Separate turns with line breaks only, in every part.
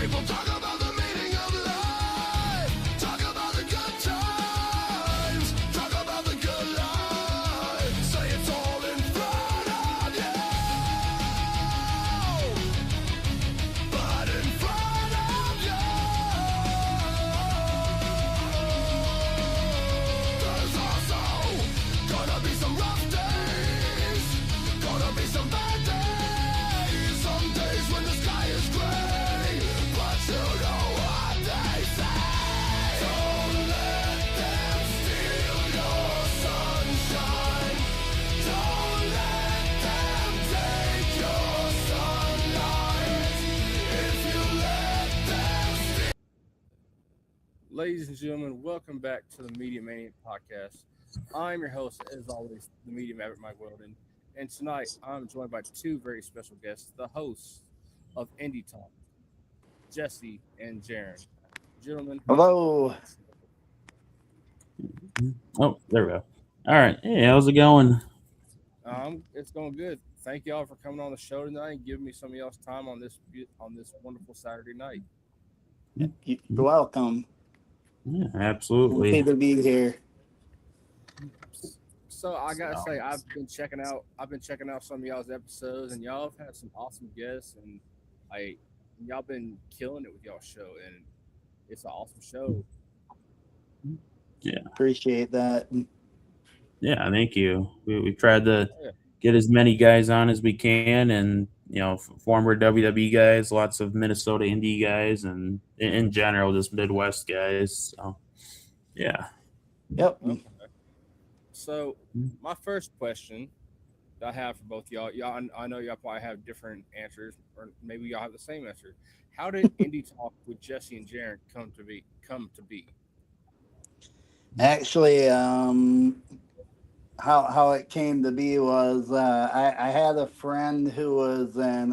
People talk about the meaning of life, talk about the good times, talk about the good life, say it's all in front of you, but in front of you, there's also gonna be some rough days, gonna be some bad days, some days when the sky is gray, but you know what they say. Don't let them steal your sunshine. Don't let them take your sunlight. If you let them steal.
Ladies and gentlemen, welcome back to the Media Mania podcast. I'm your host, as always, the Media Maverick Mike Weldon, and tonight I'm joined by two very special guests, the hosts of Indy Talk, Jesse and Jeryn. Gentlemen,
Hello.
Oh, there we go. All right. Hey, how's it going?
it's going good. Thank y'all for coming on the show tonight and giving me some of y'all's time on this wonderful Saturday night.
You're welcome.
Yeah,
Happy
absolutely.
to be here.
So I gotta say, I've been checking out some of y'all's episodes, and y'all have had some awesome guests, and y'all been killing it with y'all's show, and it's an awesome show.
Appreciate that.
Yeah, thank you. We tried to
Yeah.
get as many guys on as we can, and former WWE guys, lots of Minnesota indie guys, and in general, just Midwest guys. So, yeah.
Yep.
Okay. So my first question that I have for both y'all, I know y'all probably have different answers, or maybe y'all have the same answer. How did Indie Talk with Jesse and Jeryn come to be?
Actually, how it came to be was I had a friend who was I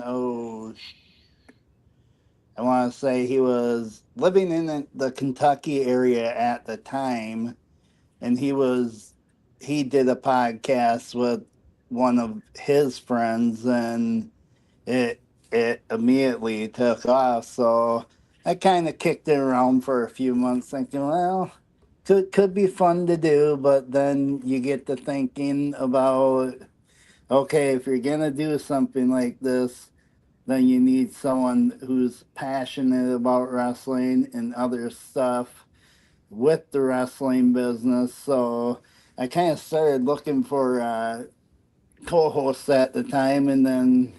want to say he was living in the Kentucky area at the time, and he did a podcast with one of his friends, and it immediately took off. So I kind of kicked it around for a few months, thinking, well, could be fun to do. But then you get to thinking about, okay, if you're gonna do something like this, then you need someone who's passionate about wrestling and other stuff with the wrestling business. So I kind of started looking for co-hosts at the time, and then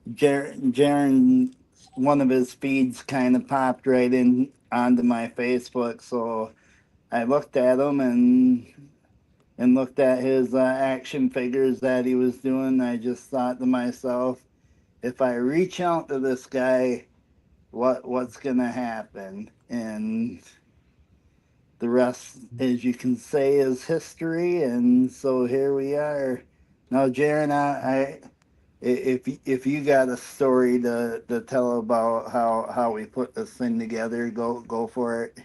Jeryn, one of his feeds kind of popped right in onto my Facebook. So I looked at him and looked at his action figures that he was doing. I just thought to myself, if I reach out to this guy, what's gonna happen? And the rest, as you can say, is history. And so here we are. Now, Jeryn, if you got a story to tell about how we put this thing together, go for it.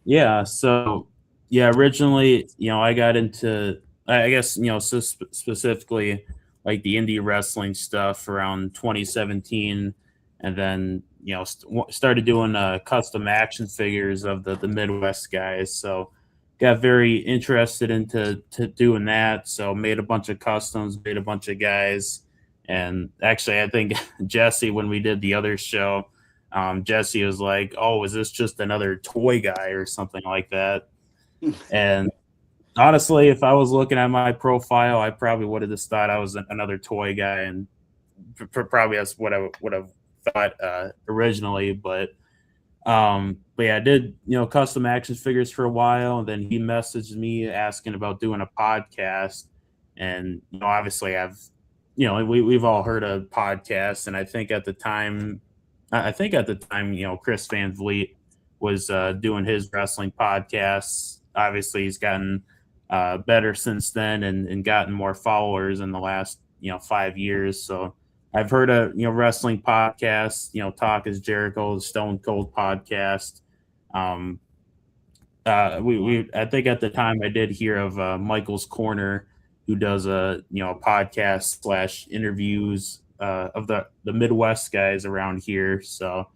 Yeah. So, originally, I got into, I guess, so specifically like the indie wrestling stuff around 2017, and then, started doing custom action figures of the Midwest guys. So, got very interested into doing that. So, made a bunch of customs, made a bunch of guys. And actually, I think Jesse, when we did the other show, Jesse was like, "Oh, is this just another toy guy or something like that?" And honestly, if I was looking at my profile, I probably would have just thought I was another toy guy, and probably that's what I would have thought originally. But yeah, I did custom action figures for a while, and then he messaged me asking about doing a podcast, and obviously we've all heard of podcasts, and I think at the time, Chris Van Vliet was doing his wrestling podcasts. Obviously, he's gotten better since then and gotten more followers in the last 5 years. So I've heard of wrestling podcasts. Talk is Jericho, the Stone Cold podcast. We I think at the time I did hear of Michael's Corner, who does a podcast / interviews of the Midwest guys around here. So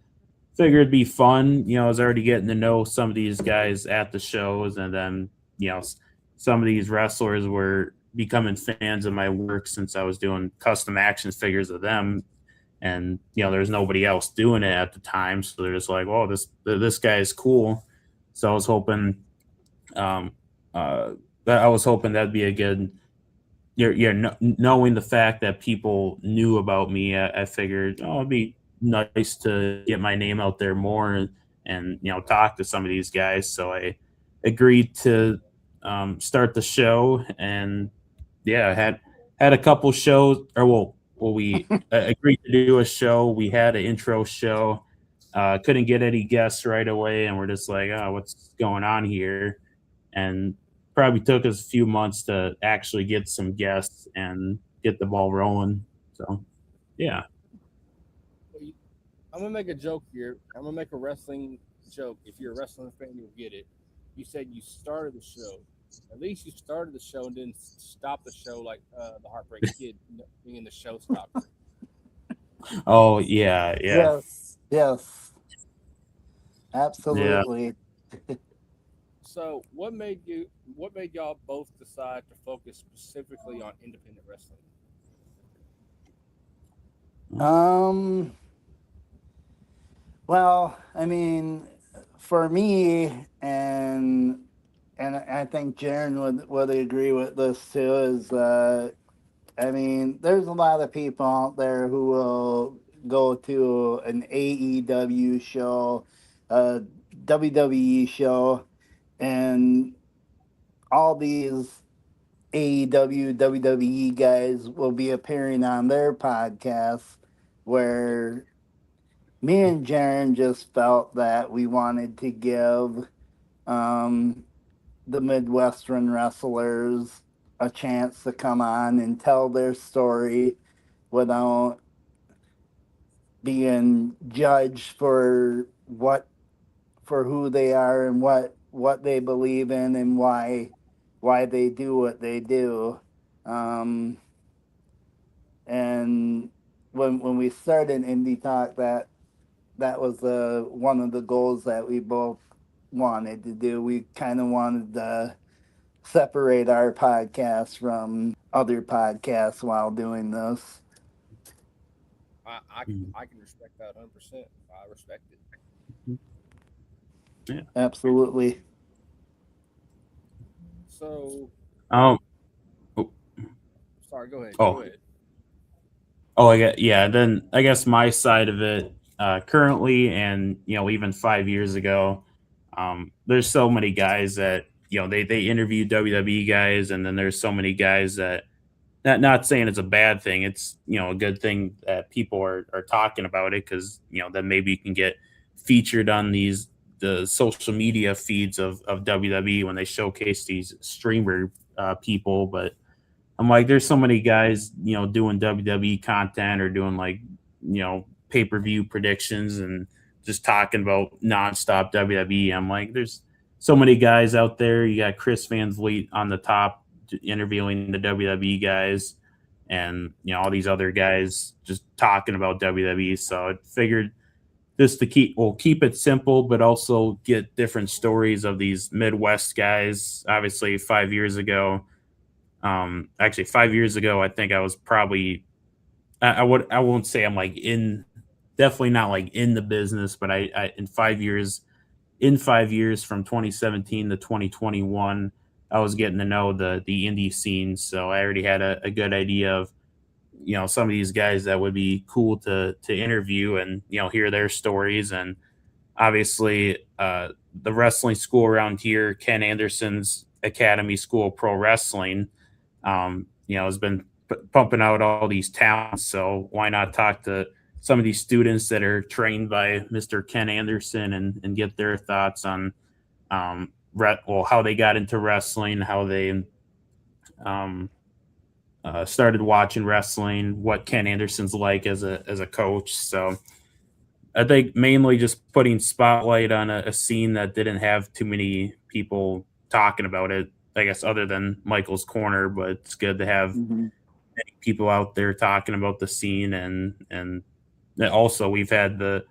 figured it'd be fun. I was already getting to know some of these guys at the shows, and then some of these wrestlers were becoming fans of my work since I was doing custom action figures of them. And there's nobody else doing it at the time, so they're just like, "Oh, this guy is cool." So I was hoping, that'd be a good. Knowing the fact that people knew about me, I figured, it'd be nice to get my name out there more and talk to some of these guys. So I agreed to start the show, and had a couple shows, we agreed to do a show. We had an intro show. Couldn't get any guests right away, and we're just like, oh, what's going on here? And probably took us a few months to actually get some guests and get the ball rolling. So, yeah.
I'm gonna make a joke here. I'm gonna make a wrestling joke. If you're a wrestling fan, you'll get it. You said you started the show. At least you started the show and didn't stop the show like the Heartbreak Kid being the showstopper.
Oh yeah.
Yes. Absolutely.
Yeah. So, what made y'all both decide to focus specifically on independent wrestling?
Well, I mean, for me, and I think Jeryn would agree with this too, is I mean, there's a lot of people out there who will go to an AEW show, a WWE show, and all these AEW, WWE guys will be appearing on their podcasts, where me and Jeryn just felt that we wanted to give the Midwestern wrestlers a chance to come on and tell their story without being judged for who they are and what they believe in and why they do what they do. And when we started Indie Talk, that was one of the goals that we both wanted to do. We kind of wanted to separate our podcast from other podcasts while doing this.
I can respect that 100%. I respect it.
Yeah,
absolutely.
So, sorry, go ahead.
Go ahead. Then I guess my side of it, currently, and even 5 years ago, there's so many guys that they interview WWE guys, and then there's so many guys that not saying it's a bad thing. It's a good thing that people are talking about it, because then maybe you can get featured on the social media feeds of WWE when they showcase these streamer people. But I'm like, there's so many guys doing WWE content or doing pay-per-view predictions and just talking about nonstop WWE. I'm like, there's so many guys out there. You got Chris Van Vliet on the top interviewing the WWE guys, and all these other guys just talking about WWE. So I figured just to keep it simple, but also get different stories of these Midwest guys. Obviously, 5 years ago, actually 5 years ago, I think I was probably, I won't say I'm definitely not in the business, but I in 5 years from 2017 to 2021, I was getting to know the indie scene. So I already had a good idea of some of these guys that would be cool to interview and hear their stories. And obviously the wrestling school around here, Ken Anderson's Academy School of Pro Wrestling, has been pumping out all these talents. So why not talk to some of these students that are trained by Mr. Ken Anderson and get their thoughts on how they got into wrestling, how they started watching wrestling, what Ken Anderson's like as a coach. So I think mainly just putting spotlight on a scene that didn't have too many people talking about it, I guess, other than Michael's Corner. But it's good to have many people out there talking about the scene, and also we've had the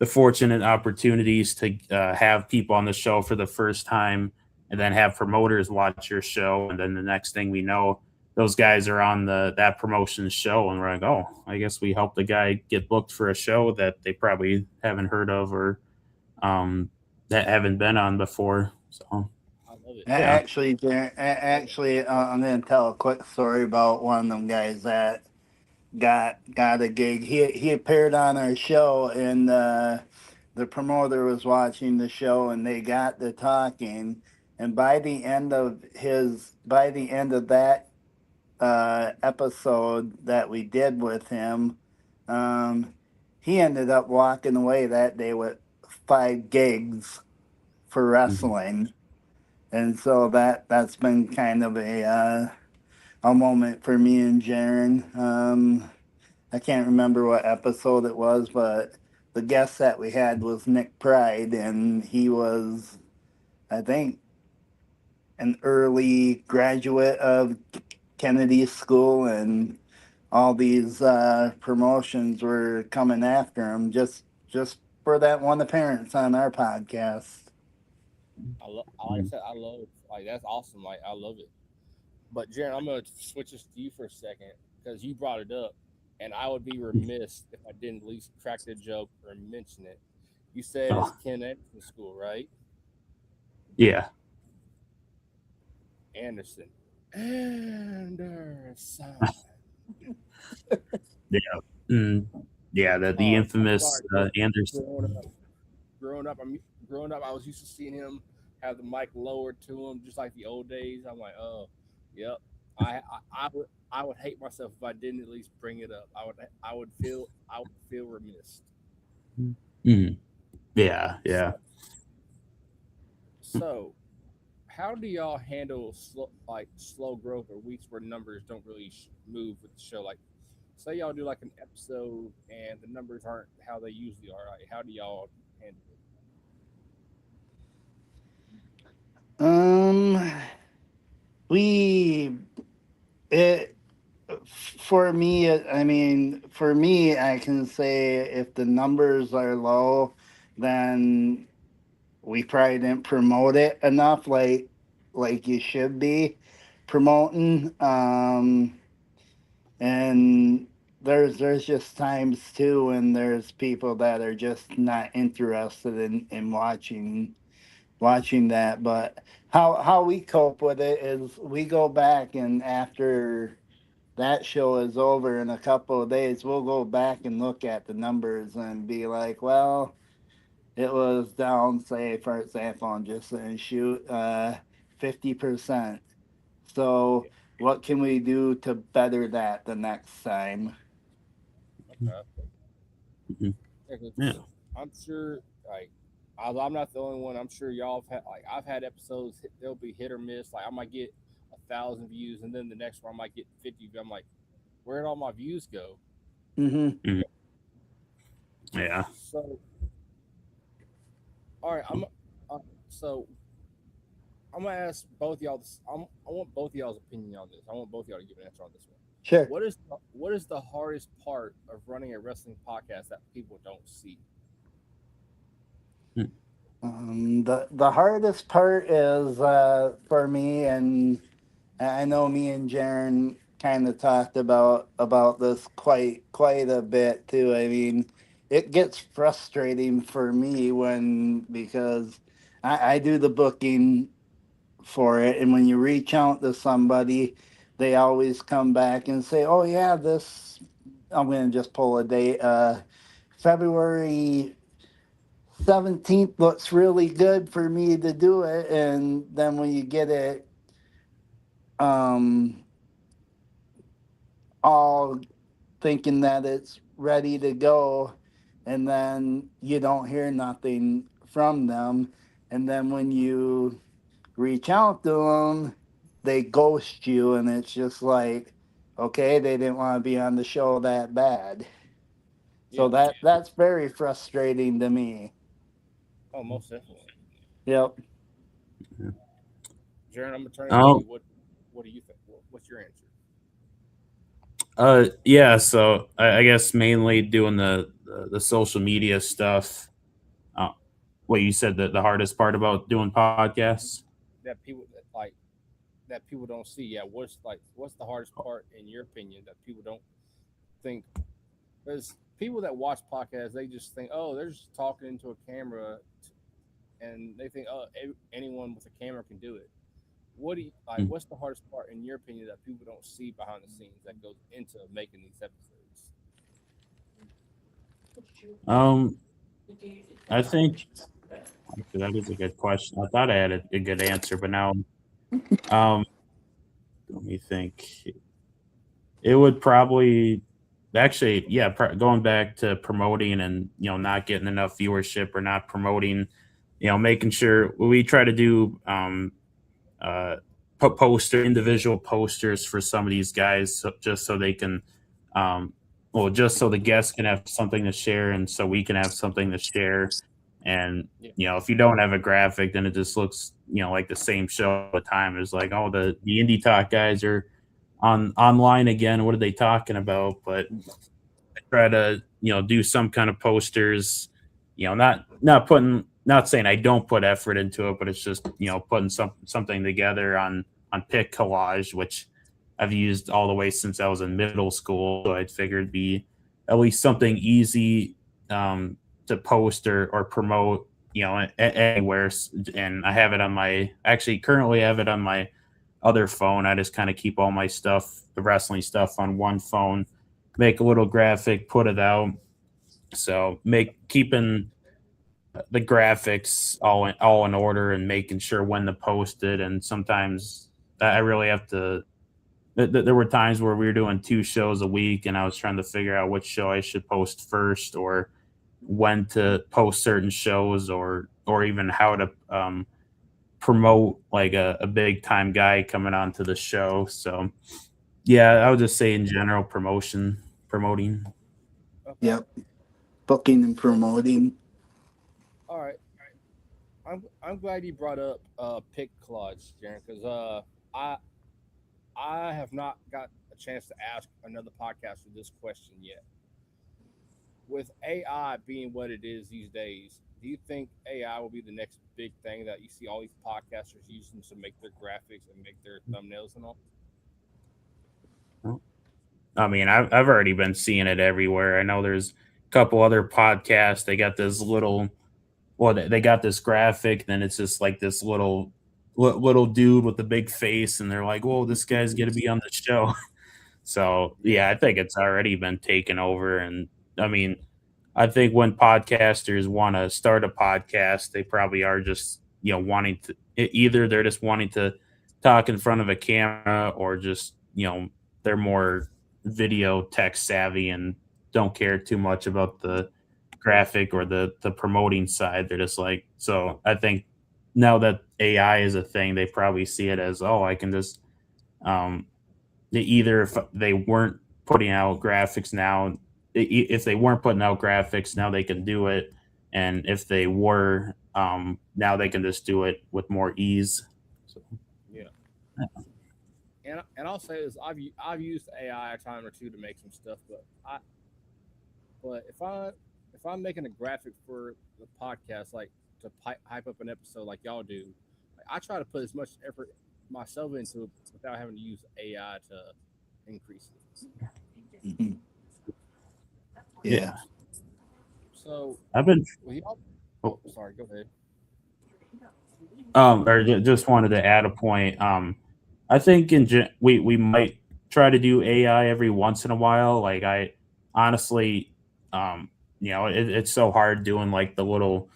fortunate opportunities to have people on the show for the first time, and then have promoters watch your show, and then the next thing we know, those guys are on that promotion show, and we're like, oh, I guess we helped the guy get booked for a show that they probably haven't heard of, or that haven't been on before. So
I love it.
yeah.
Actually, I'm gonna tell a quick story about one of them guys that got a gig. He appeared on our show, and the promoter was watching the show, and they got to talking. And by the end of that episode that we did with him, um, he ended up walking away that day with 5 gigs for
Mhm.
wrestling, and so that's been kind of a moment for me and Jeryn. I can't remember what episode it was, but the guest that we had was Nick Pride, and he was, I think, an early graduate of Kennedy School, and all these promotions were coming after him just for that one appearance on our podcast.
Like I said, I love like that's awesome. Like I love it. But Jared, I'm gonna switch this to you for a second because you brought it up, and I would be remiss if I didn't at least crack the joke or mention it. You said it's
Oh,
Ken Anderson School, right?
yeah.
Anderson. Anderson.
Yeah. Mm, yeah, the
I'm
infamous
sorry.
Anderson.
Growing up, growing up, growing up. I was used to seeing him have the mic lowered to him, just like the old days. I'm like, oh, yep. I would hate myself if I didn't at least bring it up. I would feel remiss.
Mhm. Yeah, yeah.
So, so how do y'all handle slow growth or weeks where numbers don't really move with the show? Like, say y'all do like an episode and the numbers aren't how they usually are. Like, how do y'all handle it?
Um, we it for me. I mean, for me, I can say if the numbers are low, then we probably didn't promote it enough, like you should be promoting. And there's just times too when there's people that are just not interested in watching that. But how we cope with it is we go back, and after that show is over in a couple of days, we'll go back and look at the numbers and be like, well, it was down, say, for example, I'm just saying, shoot, 50%. So what can we do to better that the next time?
Okay.
Mhm.
Yeah, 'cause
Yeah.
I'm sure, like, I'm not the only one. I'm sure y'all have had, like, I've had episodes, they'll be hit or miss. Like, I might get 1,000 views, and then the next one I might get 50. I'm like, where'd all my views go?
Mm-hmm.
Mhm. Yeah.
So, all right, uh, so I'm gonna ask both y'all. I want both y'all's opinion on this. I want both y'all to give an answer on this one.
Sure.
What is the hardest part of running a wrestling podcast that people don't see?
Mm.
The hardest part is for me, and I know me and Jeryn kind of talked about this quite a bit too. I mean, it gets frustrating for me when because I do the booking for it, and when you reach out to somebody, they always come back and say, "Oh yeah, this." I'm gonna just pull a date. February 17th looks really good for me to do it, and then when you get it um all thinking that it's ready to go, and then you don't hear nothing from them, and then when you reach out to them, they ghost you, and it's just like, okay, they didn't want to be on the show that bad. So
Yeah.
that's very frustrating to me.
Oh, most definitely.
Yep.
Jaron, I'm gonna turn it to
Oh,
you. What do you think? What's your answer?
Yeah. So I guess mainly doing the social media stuff. Uh, what you said that the hardest part about doing podcasts?
that people don't see. Yeah, what's the hardest part in your opinion that people don't think? Because people that watch podcasts, they just think, oh, they're just talking into a camera, and they think, oh, anyone with a camera can do it. What do you like?
Hmm.
What's the hardest part in your opinion that people don't see behind the scenes that goes into making these episodes?
Um, I think actually, that is a good question. I thought I had a good answer, but now, um, let me think. It would probably actually, yeah, going back to promoting and not getting enough viewership or not promoting, making sure we try to do uh individual posters for some of these guys, just so they can, um, well, just so the guests can have something to share, and so we can have something to share. And
Yeah,
if you don't have a graphic, then it just looks like the same show all the time. It's like, oh, the indie talk guys are on online again. What are they talking about? But I try to do some kind of posters. Not saying I don't put effort into it, but it's just putting something together on Pic Collage, which I've used all the way since I was in middle school. So I figured it'd be at least something easy, to post or promote anywhere. And I have it on my actually currently have it on my other phone. I just kind of keep all my stuff, the wrestling stuff, on one phone, make a little graphic, put it out. So keeping the graphics all in order and making sure when to post it. And sometimes I really have to. There were times where we were doing 2 shows a week, and I was trying to figure out which show I should post first, or when to post certain shows, or even how to promote like a big time guy coming onto the show. So yeah, I would just say in general promoting.
okay.
Yep. Booking and
So
promoting.
all right, I'm glad you brought up Pic Collage, Jeryn, because I have not got a chance to ask another podcaster this question yet. With AI being what it is these days, do you think AI will be the next big thing that you see all these podcasters using to make their graphics and make their thumbnails and all?
I mean, I've already been seeing it everywhere. I know there's a couple other podcasts. They got this little, well, they got this graphic, then it's just like this little dude with a big face, and they're like, "Whoa, this guy's gonna be on the show." So
Yeah,
yeah, I think it's already been taken over. And I mean, I think when podcasters want to start a podcast, they probably are just wanting to, either they're just wanting to talk in front of a camera, or just they're more video tech savvy and don't care too much about the graphic or the promoting side. They're just like, so I think now that AI is a thing, they probably see it as, oh, I can just, um, either if they weren't putting out graphics now, if they weren't putting out graphics, now they can do it. And if they were, now they can just do it with more ease. So,
yeah. And I'll say this: I've used AI a time or two to make some stuff, but if I'm making a graphic for the podcast, like to hype up an episode like y'all do, like, I try to put as much effort myself into it without having to use AI to increase it.
Mhm.
yeah,
Yeah.
So,
I've been.
well, y'all,
Oh,
oh, sorry, go ahead.
or just wanted to add a point. I think we might try to do AI every once in a while. Like I honestly, um, it's so hard doing like the little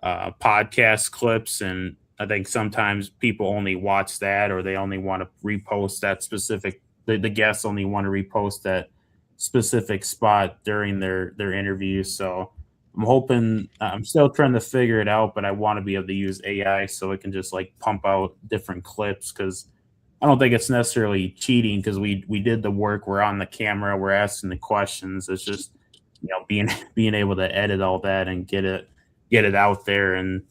podcast clips, and I think sometimes people only watch that, or they only want to repost that specific. The guests only want to repost that specific spot during their interviews. So I'm hoping, I'm still trying to figure it out, but I want to be able to use AI so it can just like pump out different clips, because I don't think it's necessarily cheating, because we did the work. We're on the camera. We're asking the questions. It's just being being able to edit all that and get it out there, and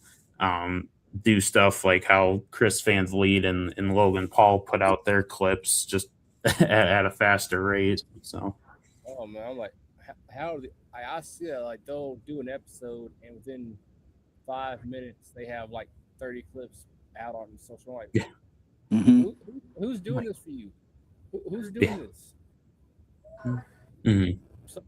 um, do stuff like how Chris Van Vliet and Logan Paul put out their clips. Just at a faster rate. So
Oh man, I'm like, how I see that like they'll do an episode and within 5 minutes they have like 30 clips out on social. I'm like,
yeah,
Hmm.
who's doing
like,
this for you? Who's doing
yeah.
this?
Mhm.
So,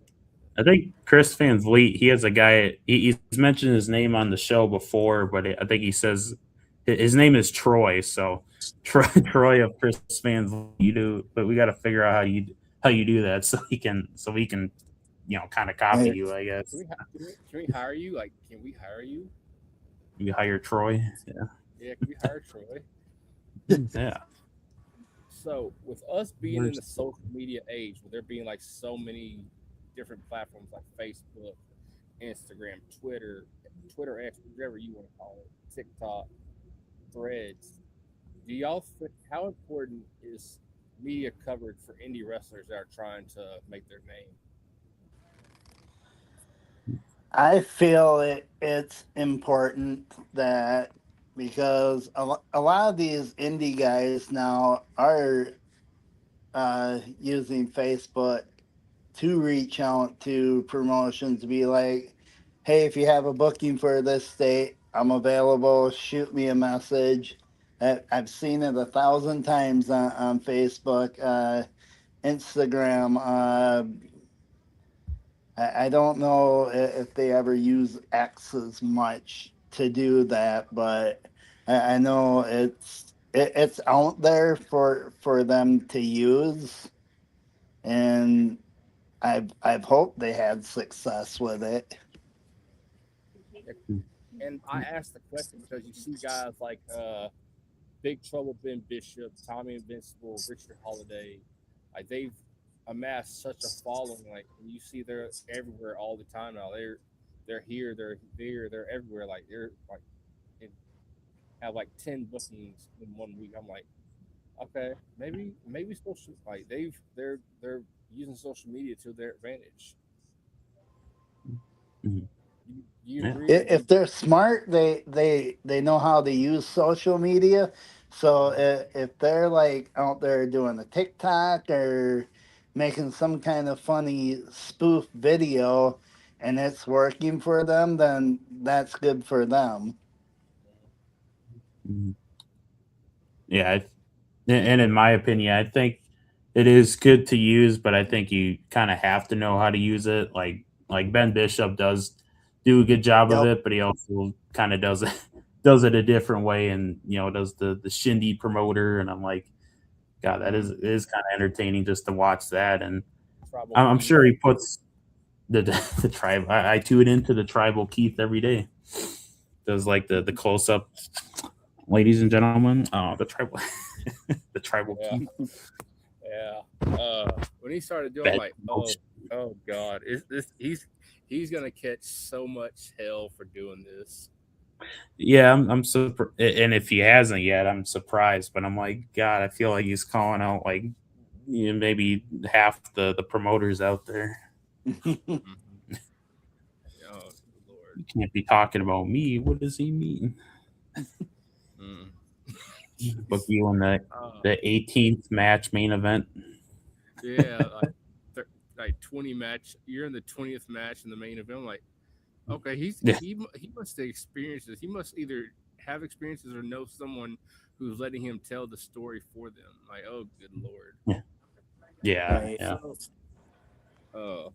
I think Chris Van Vliet, he has a guy. He's mentioned his name on the show before, but I think he says his name is Troy. So Troy, Troy of Chris Van Vliet, you do, but we got to figure out how you do that so we can kind of copy
Right.
you. I guess
can we hire you? Like, can we hire you?
you hire Troy.
Yeah, can we hire Troy?
Yeah.
So, with us being in the
Where's
social media age, with there being like so many different platforms like Facebook, Instagram, Twitter X, whatever you want to call it, TikTok, Threads, do y'all think how important is media coverage for indie wrestlers that are trying to make their name?
I feel it's important that because a lot of these indie guys now are using Facebook to reach out to promotions to be like, hey, if you have a booking for this state, I'm available. Shoot me a message. I've seen it 1,000 times on Facebook, Instagram. I don't know if they ever use X as much to do that, but I know it's out there for them to use, and I've hoped they had success with it.
And I asked the question because you see guys like Big Trouble, Ben Bishop, Tommy Invincible, Richard Holiday, like they've amassed such a following. Like you see, they're everywhere all the time now. They're here, they're there, they're everywhere. Like they're like in, have like 10 bookings in 1 week. I'm like, okay, maybe social like they're using social media to their advantage.
Mhm.
You
Yeah.
agree or do
If
you?
they're smart, they know how to use social media. So if they're like out there doing a TikTok or making some kind of funny spoof video and it's working for them, then that's good for them.
Mhm. Yeah, and in my opinion, I think it is good to use, but I think you kind of have to know how to use it. Like Ben Bishop does do a good job of
Yep.
it, but he also kind of does it does it a different way, and does the shindy promoter, and I'm like, God, that
Mm,
is kind of entertaining just to watch that, and
Tribal
I'm
Keith.
sure he puts the tribe. I tune into the tribal Keith every day. Does like the close up, ladies and gentlemen. Oh, the tribal the tribal
Yeah,
Keith.
yeah. When he started doing, I'm
Bad
like,
coach.
oh God, is this he's gonna catch so much hell for doing this.
Yeah, I'm and if he hasn't yet, I'm surprised. But I'm like, God, I feel like he's calling out like maybe half the promoters out there.
Mm-hmm. Oh Lord.
You can't be talking about me. What does he mean?
Mm.
Book
Jeez.
you in
Uh,
the 18th match main event.
yeah, like 20 match. You're in the 20th match in the main event. I'm like, okay,
Yeah,
he must have experienced this. He must either have experiences or know someone who's letting him tell the story for them. Like, oh, good lord.
yeah, yeah,
Right.
yeah.
So, uh,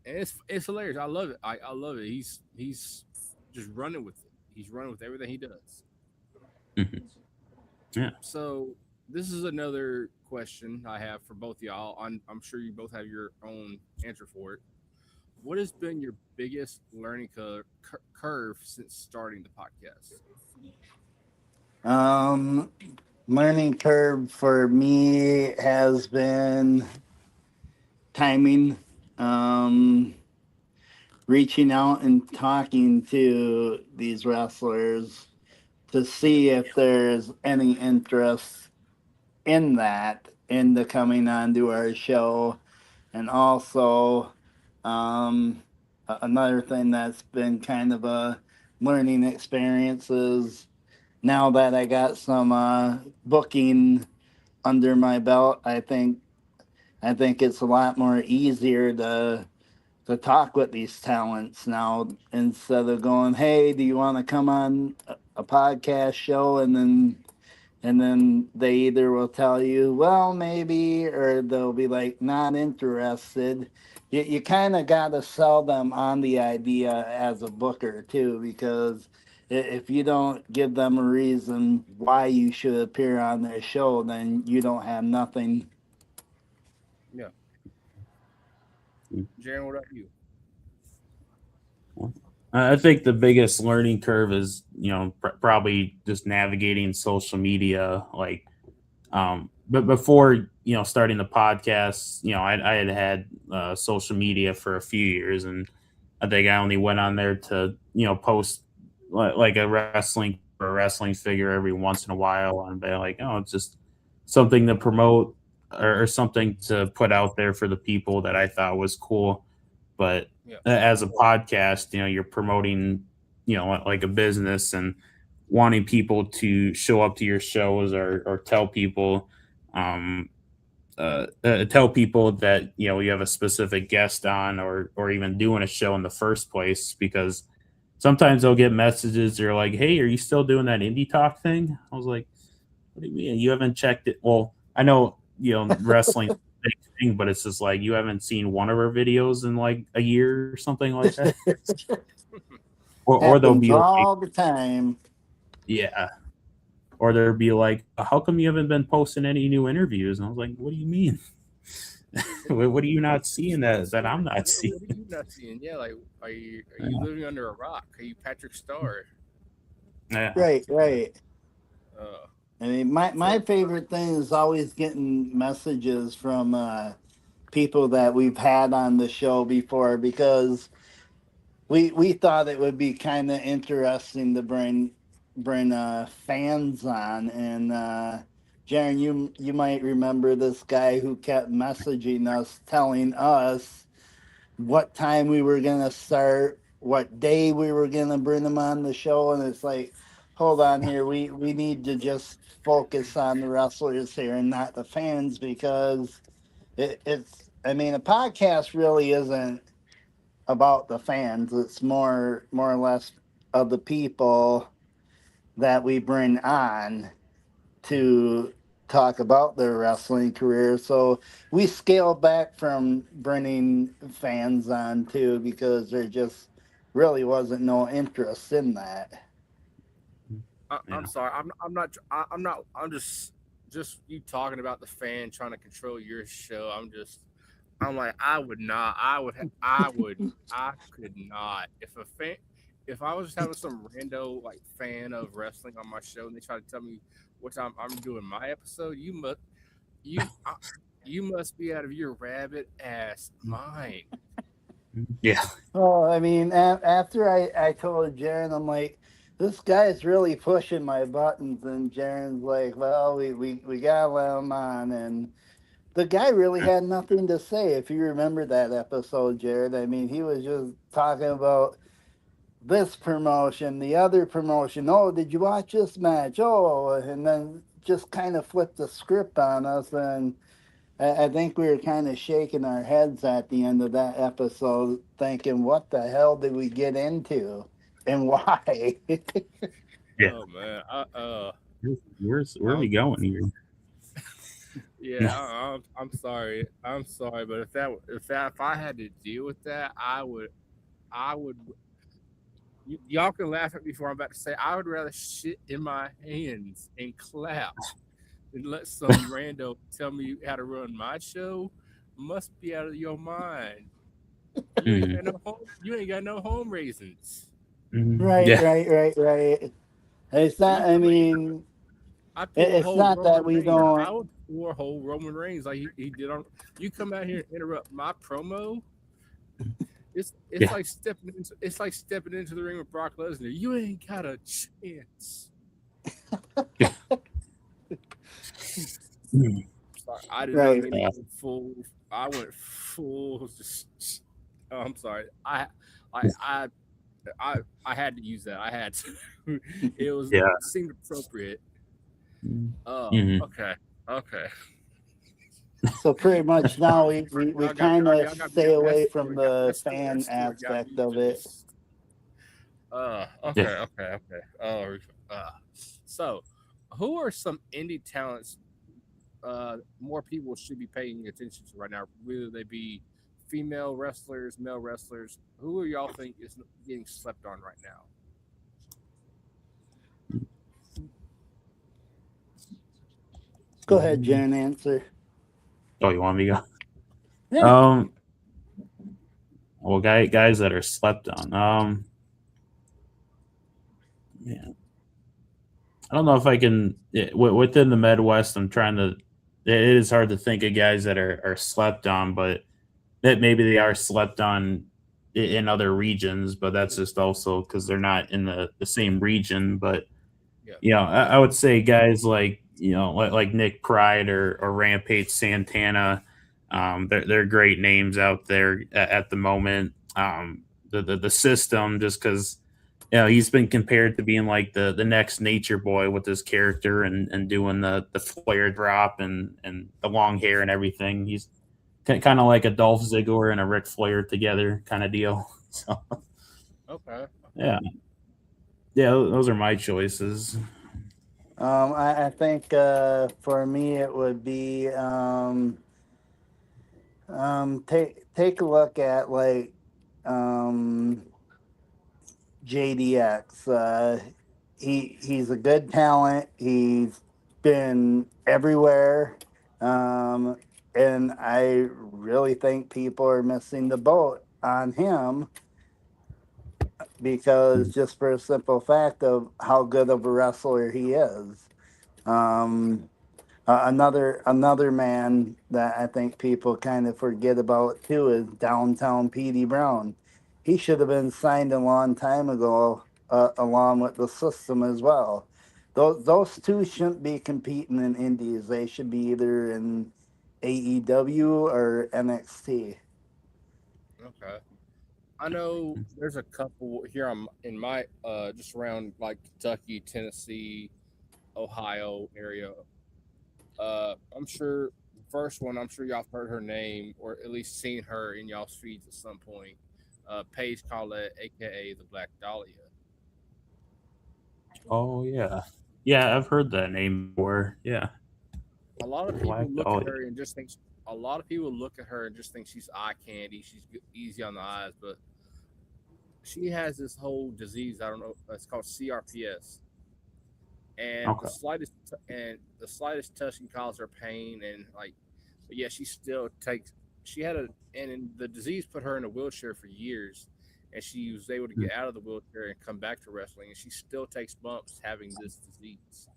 and it's hilarious. I love it. I love it. He's just running with it. He's running with everything he does.
Mhm. Yeah.
So this is another question I have for both y'all. I'm sure you both have your own answer for it. What has been your biggest learning curve since starting the podcast?
Um, Learning curve for me has been timing. Um, Reaching out and talking to these wrestlers to see if there's any interest in that in the coming on to our show. And also, another thing that's been kind of a learning experience is now that I got some booking under my belt, I think I think it's a lot more easier to talk with these talents now instead of going, "Hey, do you want to come on a podcast show?" And then they either will tell you, "Well, maybe," or they'll be like, "Not interested." You kind of got to sell them on the idea as a booker too, because if you don't give them a reason why you should appear on their show, then you don't have nothing.
Yeah. Jeryn, what about you?
I think the biggest learning curve is, probably just navigating social media. But before, starting the podcast, I had social media for a few years, and I think I only went on there to, post like a wrestling or a wrestling figure every once in a while, and be like, oh, it's just something to promote or something to put out there for the people that I thought was cool. But
Yeah.
as a podcast, you're promoting, like a business and wanting people to show up to your shows or tell people, tell people that you have a specific guest on, or even doing a show in the first place, because sometimes they'll get messages. They're like, "Hey, are you still doing that indie talk thing?" I was like, "What do you mean? You haven't checked it?" Well, I know wrestling thing, but it's just like you haven't seen one of our videos in like a year or something like that. Or they'll
Happens
be like,
all the time.
yeah. Or they'll be like, how come you haven't been posting any new interviews? And I was like, what do you mean? What are you not seeing that I'm not seeing?
What are you not seeing? Yeah, like are you living under a rock? Are you Patrick Starr?
Yeah.
Right.
Uh,
I mean, my favorite thing is always getting messages from people that we've had on the show before, because we thought it would be kind of interesting to bring fans on. And Jeryn, you might remember this guy who kept messaging us, telling us what time we were gonna start, what day we were gonna bring them on the show, and it's like, hold on here, we need to just focus on the wrestlers here and not the fans, because it's, I mean, a podcast really isn't about the fans. It's more or less of the people that we bring on to talk about their wrestling career. So we scale back from bringing fans on too, because there just really wasn't no interest in that.
I'm sorry. I'm just you talking about the fan trying to control your show. I'm like, I would not. I could not. If I was just having some rando like fan of wrestling on my show and they try to tell me what time I'm doing my episode, you, I, you must be out of your rabbit ass mind.
Yeah.
Oh, I mean, after I told Jeryn, I'm like, this guy's really pushing my buttons, and Jeryn's like, well, we gotta let him on. And the guy really had nothing to say. If you remember that episode, Jared, I mean, he was just talking about this promotion, the other promotion. Oh, did you watch this match? Oh, and then just kind of flipped the script on us. And I think we were kind of shaking our heads at the end of that episode, thinking, what the hell did we get into and why?
Yeah.
Oh man,
Where are we
I'm,
going here?
yeah, I'm sorry. I'm sorry, but if I had to deal with that, I would. Y'all can laugh at me for I'm about to say. I would rather shit in my hands and clap than let some rando tell me how to run my show. Must be out of your mind.
Mhm.
You ain't got no home raisins.
Right,
Yeah.
right. It's
Are
not,
you
I
telling me
mean,
I pull a
it's
whole
not that
Roman
we
Reigns?
don't.
I would pour a whole Roman Reigns like he did on. You come out here and interrupt my promo. It's
Yeah.
like stepping into the ring with Brock Lesnar. You ain't got a chance.
Mhm.
Sorry, I did not
Right.
mean to go full. I went full. Just, oh, I'm sorry. I, I, I had to use that. I had to.
Yeah.
Seemed appropriate.
Mhm.
Okay, okay.
So pretty much now we
Y'all got
kind of
y'all got me.
stay away
That's
from
what got
the
that's
fan
what got
aspect
me
of it.
just.
Yeah.
Okay. So, who are some indie talents more people should be paying attention to right now, whether they be female wrestlers, male wrestlers? Who are y'all think is getting slept on right now?
Go ahead, Jen, answer.
Oh, you want me to go?
Yeah.
Well, guys that are slept on. Yeah, I don't know if I can within the Midwest. I'm trying to. It is hard to think of guys that are slept on, but that maybe they are slept on in other regions. But that's just also because they're not in the same region. But
Yeah.
I would say guys like like Nick Pride or Rampage Santana. They're great names out there at the moment. The system, just because he's been compared to being like the next Nature Boy with his character and doing the flare drop and the long hair and everything. He's kind of like a Dolph Ziggler and a Ric Flair together kind of deal. So
Okay.
yeah, yeah, those are my choices.
I think for me it would be take a look at like um, JDX. He's a good talent. He's been everywhere, um, and I really think people are missing the boat on him because just for a simple fact of how good of a wrestler he is. Um, another man that I think people kind of forget about too is Downtown Petey Brown. He should have been signed a long time ago, along with the system as well. Those two shouldn't be competing in indies. They should be either in AEW or NXT.
Okay. I know there's a couple here in my just around like Kentucky, Tennessee, Ohio area. I'm sure the first one. I'm sure y'all have heard her name or at least seen her in y'all's feeds at some point. Paige Collette, aka the Black Dahlia.
Oh yeah, yeah, I've heard that name before. Yeah,
A lot of people
Black
look at
Dahlia.
her and just think. A lot of people look at her and just think she's eye candy. She's easy on the eyes, but she has this whole disease. I don't know. It's called CRPS, and
Okay.
the slightest touch can cause her pain, and like, but yeah, she still takes. She had a and the disease put her in a wheelchair for years, and she was able to get out of the wheelchair and come back to wrestling, and she still takes bumps having this disease.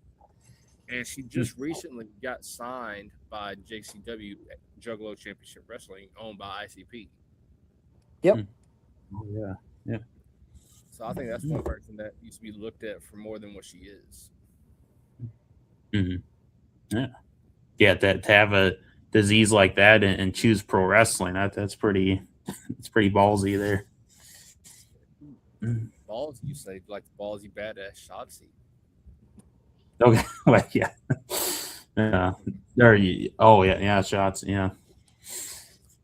And she just recently got signed by JCW Juggalo Championship Wrestling, owned by ICP.
Yep.
Oh yeah, yeah.
So I think that's one person that needs to be looked at for more than what she is.
Hmm. Yeah, yeah. To have a disease like that and choose pro wrestling, that's pretty. It's pretty ballsy there. Mhm.
Balls, you say, like the ballsy badass Shotzi.
Okay, well, yeah, yeah. There you. Oh yeah, yeah. Shots. Yeah.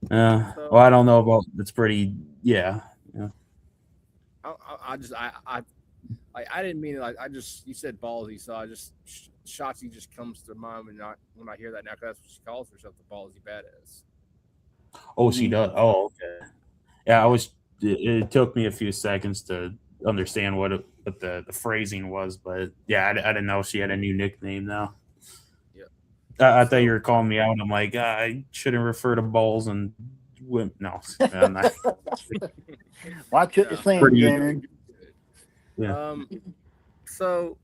Well,
So
I don't know about. It's pretty. Yeah. Yeah.
I just I didn't mean it like I just you said ballsy, so I just Shotzi just comes to mind when I hear that now because that's what she calls herself, the ballsy badass.
Oh, she
Mhm.
does. Oh, okay. Yeah, I was. It took me a few seconds to understand what the phrasing was, but yeah, I didn't know she had a new nickname now.
Yeah.
I thought you
So
were calling me out. I'm like, I shouldn't refer to balls and no, I'm not.
Watch what you're
no,
saying,
Pretty.
you're
Jerry.
good.
Yeah,
Um, so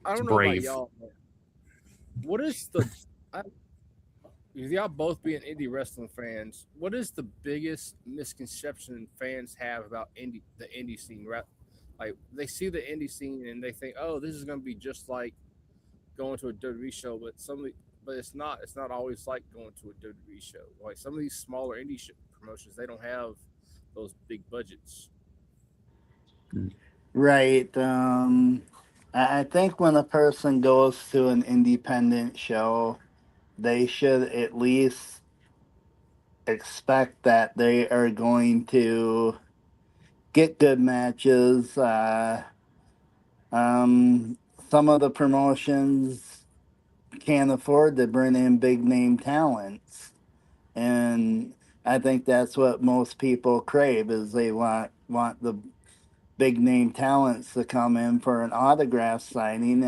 I
it's
don't know about
brave.
y'all, but what is the I, with y'all both being indie wrestling fans, what is the biggest misconception fans have about the indie scene? Right, like they see the indie scene and they think, oh, this is going to be just like going to a WWE show, but it's not. It's not always like going to a WWE show. Like some of these smaller promotions, they don't have those big budgets.
Right. I think when a person goes to an independent show, they should at least expect that they are going to get good matches. Some of the promotions can't afford to bring in big name talents, and I think that's what most people crave is they want the big name talents to come in for an autograph signing.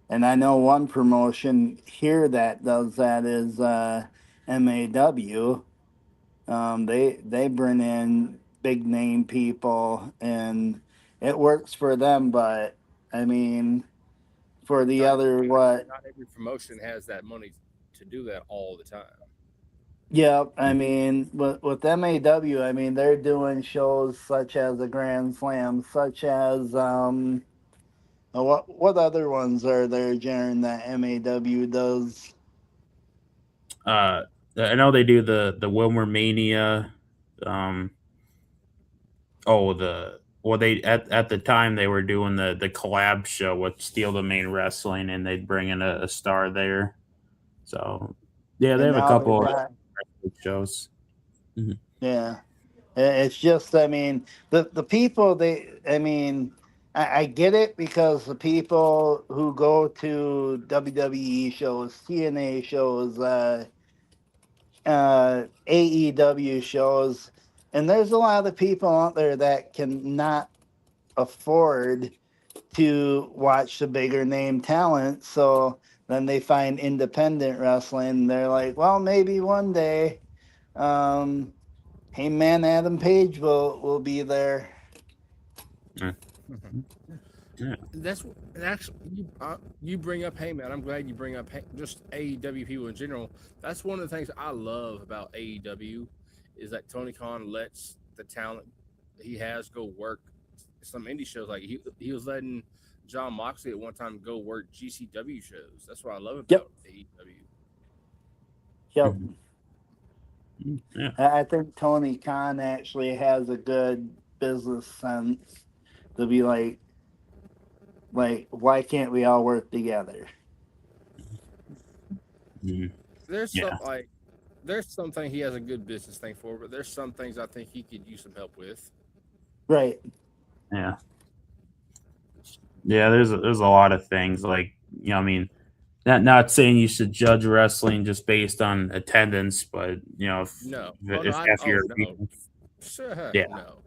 And I know one promotion here that does that is MAW. They bring in big name people, and it works for them. But I mean, for the
Not
other what?
not every promotion has that money to do that all the time.
Yeah, I mean, with MAW, I mean they're doing shows such as the Grand Slam, such as what other ones are there, Jeryn, that MAW does?
I know they do the Wilmer Mania. Um, they at the time they were doing the collab show with Steel the Main Wrestling, and they'd bring in a star there. So yeah, they
And
have a
now they
couple of
got
shows. Mhm.
yeah. It's just, I mean, the people I mean, I get it because the people who go to WWE shows, TNA shows, AEW shows, and there's a lot of people out there that cannot afford to watch the bigger name talent. So then they find independent wrestling. They're like, well, maybe one day, um, hey man, Adam Page will be there.
Yeah.
That's you bring up. Hey man, I'm glad you bring up just AEW people in general. That's one of the things I love about AEW is that Tony Khan lets the talent he has go work some indie shows. Like he was letting John Moxley at one time go work GCW shows. That's what I love
Yep,
about AEW.
yep.
Mhm. Yeah.
I think Tony Khan actually has a good business sense to be like why can't we all work together?
Mhm.
There's
Yeah.
there's something he has a good business thing for, but there's some things I think he could use some help with.
Right.
Yeah. Yeah. There's a lot of things like I mean, not saying you should judge wrestling just based on attendance, but
No, oh no,
if half
oh
your
no, sure,
yeah,
no.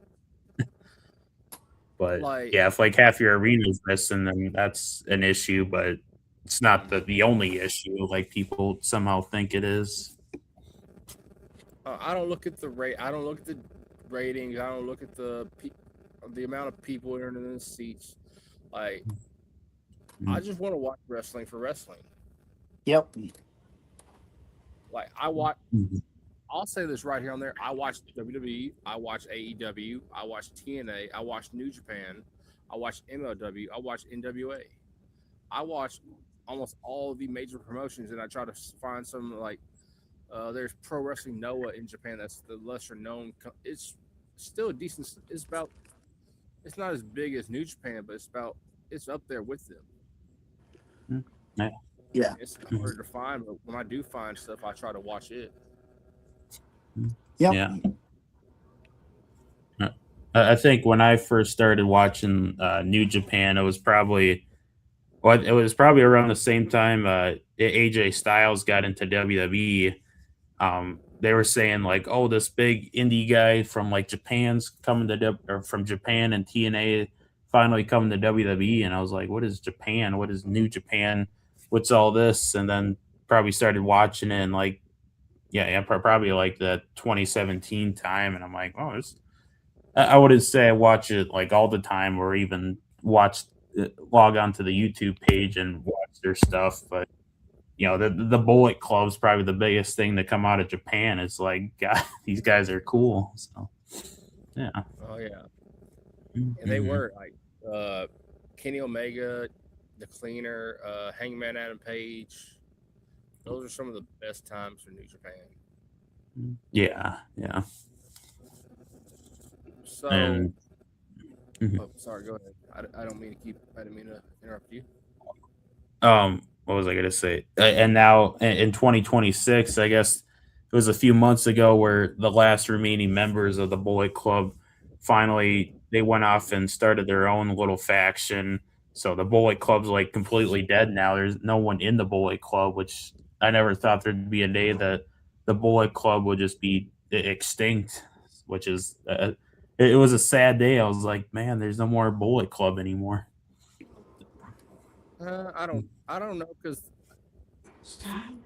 but
Like
yeah, if like half your arena is missing, then that's an issue. But it's not the only issue like people somehow think it is.
I don't look at the rate. I don't look at the ratings. I don't look at the amount of people in the seats. Like I
Mhm.
just want to watch wrestling for wrestling.
Yep.
Like I watch.
Mhm.
I'll say this right here on there. I watch WWE. I watch AEW. I watch TNA. I watch New Japan. I watch MLW. I watch NWA. I watch almost all of the major promotions, and I try to find some like there's Pro Wrestling Noah in Japan. That's the lesser known. It's still a decent. It's about. It's not as big as New Japan, but it's up there with them.
Mhm. Yeah.
Yeah.
It's
Mhm.
harder to find, but when I do find stuff, I try to watch it.
Mhm.
Yep.
Yeah. Uh, I think when I first started watching New Japan, it was probably around the same time AJ Styles got into WWE. They were saying like, "Oh, this big indie guy from like Japan's coming to or from Japan and TNA finally coming to WWE," and I was like, "What is Japan? What is New Japan? What's all this?" And then probably started watching it, and like, yeah, probably like the 2017 time, and I'm like, "Oh, I wouldn't say I watch it like all the time, or even log on to the YouTube page and watch their stuff, but." The Bullet Club's probably the biggest thing to come out of Japan. It's like, God, these guys are cool. So, yeah.
Oh yeah, and they
Mhm.
were like Kenny Omega, the Cleaner, Hangman Adam Page. Those are some of the best times for New Japan.
Yeah, yeah.
So,
And mhm.
oh, sorry, go ahead. I don't mean to keep. I didn't mean to interrupt you.
what was I going to say? And now in 2026, I guess it was a few months ago where the last remaining members of the Bullet Club finally they went off and started their own little faction. So the Bullet Club's like completely dead now. There's no one in the Bullet Club, which I never thought there'd be a day that the Bullet Club would just be extinct, which is it was a sad day. I was like, man, there's no more Bullet Club anymore.
I don't know because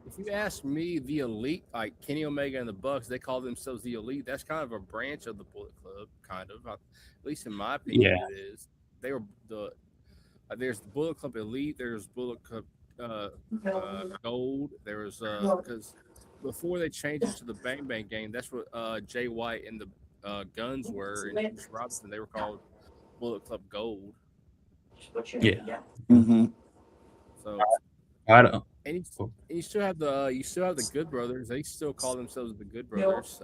if you ask me, the Elite, like Kenny Omega and the Bucks, they call themselves the Elite. That's kind of a branch of the Bullet Club, kind of. At least in my opinion,
Yeah.
it is. They were there's the Bullet Club Elite. There's Bullet Club Gold. There was because before they changed it to the Bang Bang Gang, that's what Jay White and the Guns were, and Bruce Robinson. They were called Bullet Club Gold.
Yeah.
Mm-hmm.
So
I don't.
and you still have the Good Brothers. They still call themselves the Good Brothers,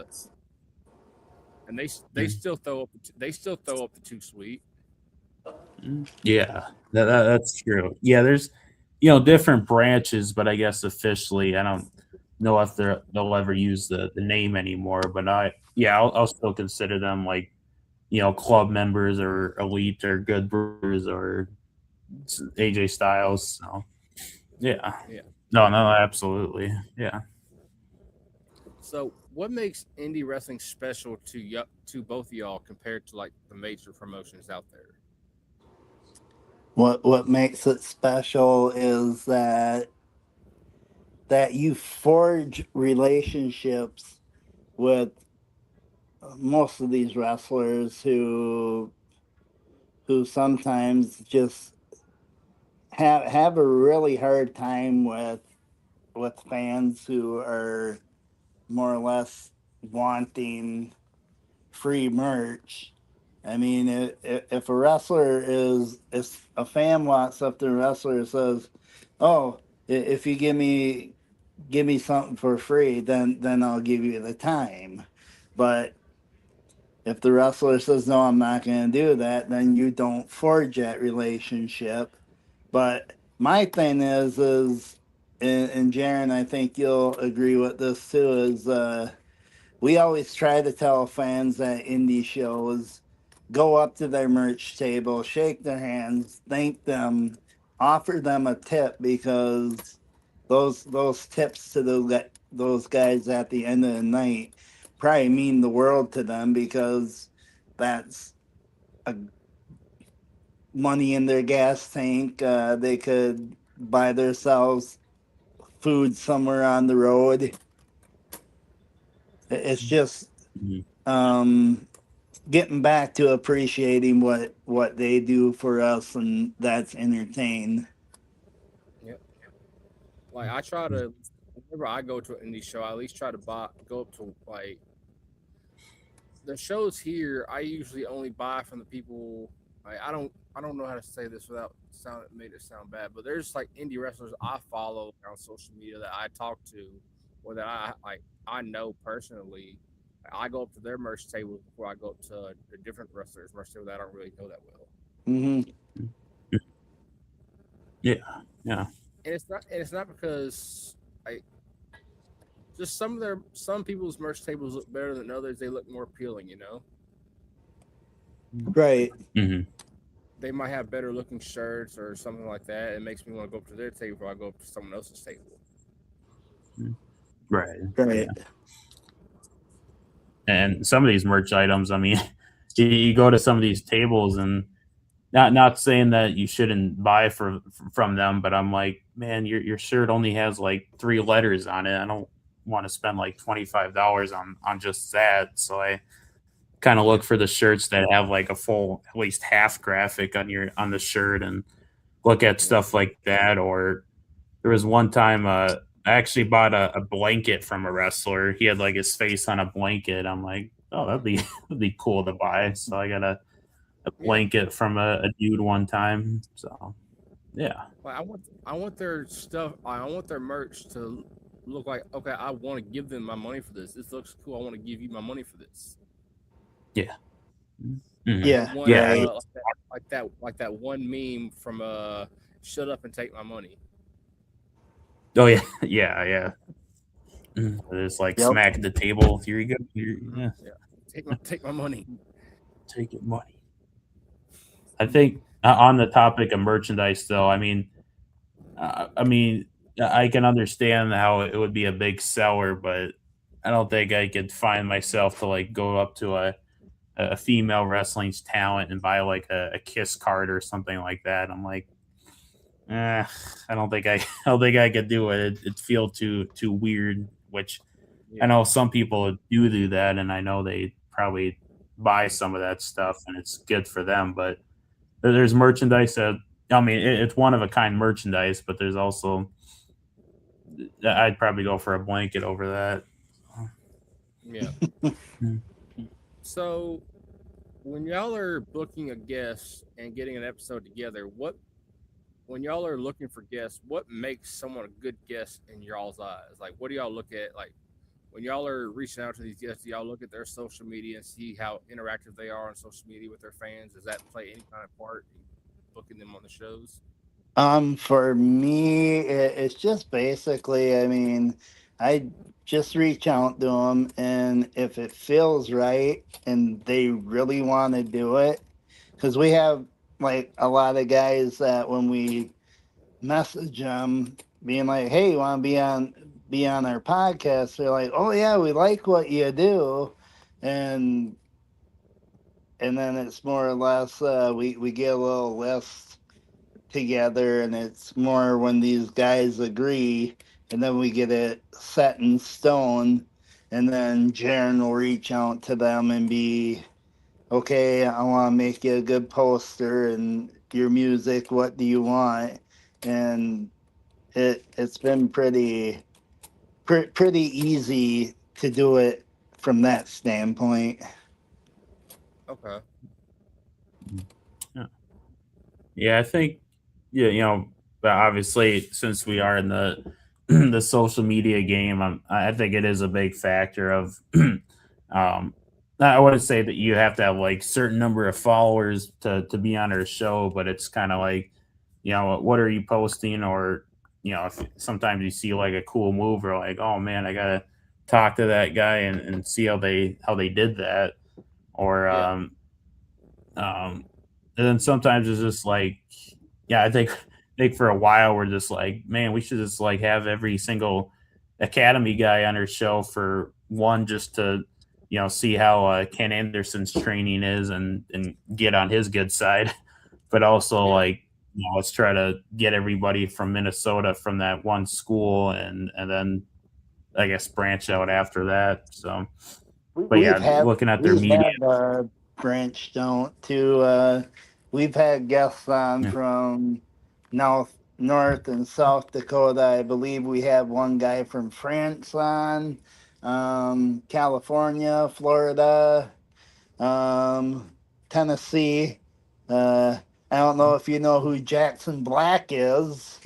and they still throw up the Too Sweet.
Yeah, that's true. Yeah, there's different branches, but I guess officially, I don't know if they'll ever use the name anymore. But I'll still consider them like club members or elite or good brewers or AJ Styles. So yeah,
Yeah.
no, absolutely, yeah.
So, what makes indie wrestling special to both of y'all compared to like the major promotions out there?
What makes it special is that you forge relationships with most of these wrestlers who sometimes just have a really hard time with fans who are more or less wanting free merch. I mean, if a wrestler if a fan walks up to a wrestler and says, "Oh, if you give me something for free, then I'll give you the time," but if the wrestler says, "No, I'm not going to do that," then you don't forge that relationship. But my thing is, and Jeryn, I think you'll agree with this too, is we always try to tell fans at indie shows, go up to their merch table, shake their hands, thank them, offer them a tip, because those tips to those guys at the end of the night probably mean the world to them, because that's a money in their gas tank. They could buy themselves food somewhere on the road. It's just getting back to appreciating what they do for us, and that's entertain.
Yep. Like I try to, whenever I go to an indie show, I at least try to go up to like the shows here. I usually only buy from the people. Like, I don't know how to say this without made it sound bad, but there's like indie wrestlers I follow on social media that I talk to, or that I know personally. I go up to their merch table before I go up to the different wrestlers' merch table that I don't really know that well.
Mm-hmm.
Yeah.
And it's not because just some people's merch tables look better than others. They look more appealing,
Right.
Mm-hmm.
They might have better looking shirts or something like that. It makes me want to go up to their table before I go up to someone else's table.
Right.
Right.
Yeah. And some of these merch items, I mean, you go to some of these tables, and not saying that you shouldn't buy from them, but I'm like, man, your shirt only has like 3 letters on it. I don't want to spend like $25 on just that. So I kind of look for the shirts that have like a full, at least half graphic on the shirt, and look at stuff like that. Or there was one time I actually bought a blanket from a wrestler. He had like his face on a blanket. I'm like, oh, that'd be cool to buy. So I got a blanket from a dude one time. So yeah.
Like I want their stuff. I want their merch to look like, okay, I want to give them my money for this. This looks cool. I want to give you my money for this.
Yeah. Mm-hmm.
Yeah.
One,
Yeah.
like that one meme from "Shut Up and Take My Money."
Oh yeah, yeah, yeah. Just like
Yep.
smack the table. Here you go. Here, yeah,
Yeah, take my money.
take your money. I think on the topic of merchandise, though, I mean, I can understand how it would be a big seller, but I don't think I could find myself to like go up to a female wrestling's talent and buy like a kiss card or something like that. I'm like, I don't think I, I don't think I could do it. It feel too weird. Which I
Yeah,
know some people do that, and I know they probably buy some of that stuff, and it's good for them. But there's merchandise that it's one of a kind merchandise, but there's also I'd probably go for a blanket over that.
yeah.
Hmm.
So when y'all are booking a guest and getting an episode together, what when y'all are looking for guests, what makes someone a good guest in y'all's eyes? Like, what do y'all look at? Like, when y'all are reaching out to these guests, do y'all look at their social media and see how interactive they are on social media with their fans? Does that play any kind of part in booking them on the shows?
For me, it's just basically, I mean, I just reach out to them, and if it feels right and they really want to do it, because we have like a lot of guys that when we message them, being like, "Hey, you want to be on our podcast?" They're like, "Oh yeah, we like what you do," and then it's more or less we get a little list together, and it's more when these guys agree, and then we get it set in stone, and then Jeryn will reach out to them and be, okay, I want to make you a good poster and your music, what do you want? And it's been pretty easy to do it from that standpoint.
Okay.
Yeah. Yeah, I think yeah, but obviously since we are in the the social media game, I think it is a big factor of I wouldn't say that you have to have like certain number of followers to be on our show, but it's kind of like, what are you posting, or if sometimes you see like a cool move, or like, oh man, I gotta talk to that guy and see how they did that, or
Yeah.
um, and then sometimes it's just like, yeah, I think for a while we're just like, man, we should just like have every single academy guy on our show for one, just to see how Ken Anderson's training is, and get on his good side, but also
Yeah.
like, let's try to get everybody from Minnesota from that one school, and then I guess branch out after that. So, but
We've
yeah,
had
looking at their
we
media.
have branched out to we've had guests on
Yeah.
from North and South Dakota. I believe we have one guy from France on, California, Florida, um, Tennessee. Uh, I don't know if you know who Jackson Black is.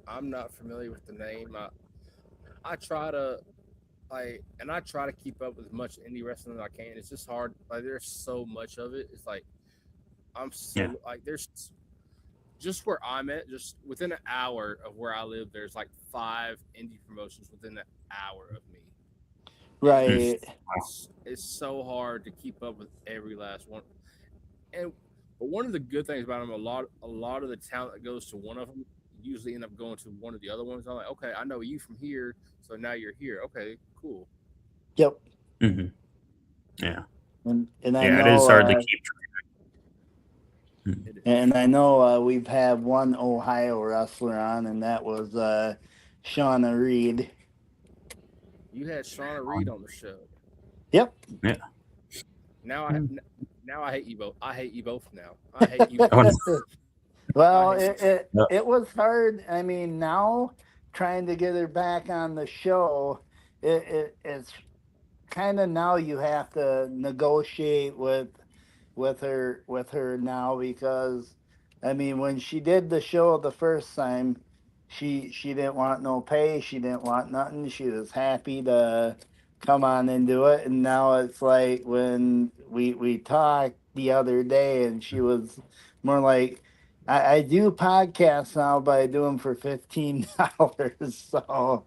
I'm not familiar with the name. I try to I try to keep up with as much indie wrestling as I can. It's just hard. Like, there's so much of it. It's like I'm
Yeah.
so like there's just where I'm at, just within an hour of where I live, there's like 5 indie promotions within an hour of me, and
Right.
it's so hard to keep up with every last one. And but one of the good things about them, a lot of the talent that goes to one of them usually end up going to one of the other ones. I'm like, okay, I know you from here, so now you're here. Okay, cool.
Yep.
Hmm. Yeah.
And I
Yeah, it is
know
hard to keep track.
It is.
And I know we've had one Ohio wrestler on, and that was Shauna Reed.
You had Shauna Reed on the show.
Yep.
Yeah.
Now I
Mm.
now I hate you both. I hate you both now. I hate you
Oh,
both. I
Well,
hate you.
no.
it was hard. I mean, now trying to get her back on the show, it's kind of now you have to negotiate with her now, because I mean when she did the show the first time, she didn't want no pay, she didn't want nothing, she was happy to come on and do it. And now it's like when we talked the other day, and she was more like, I do podcasts now, but I do them for $15. So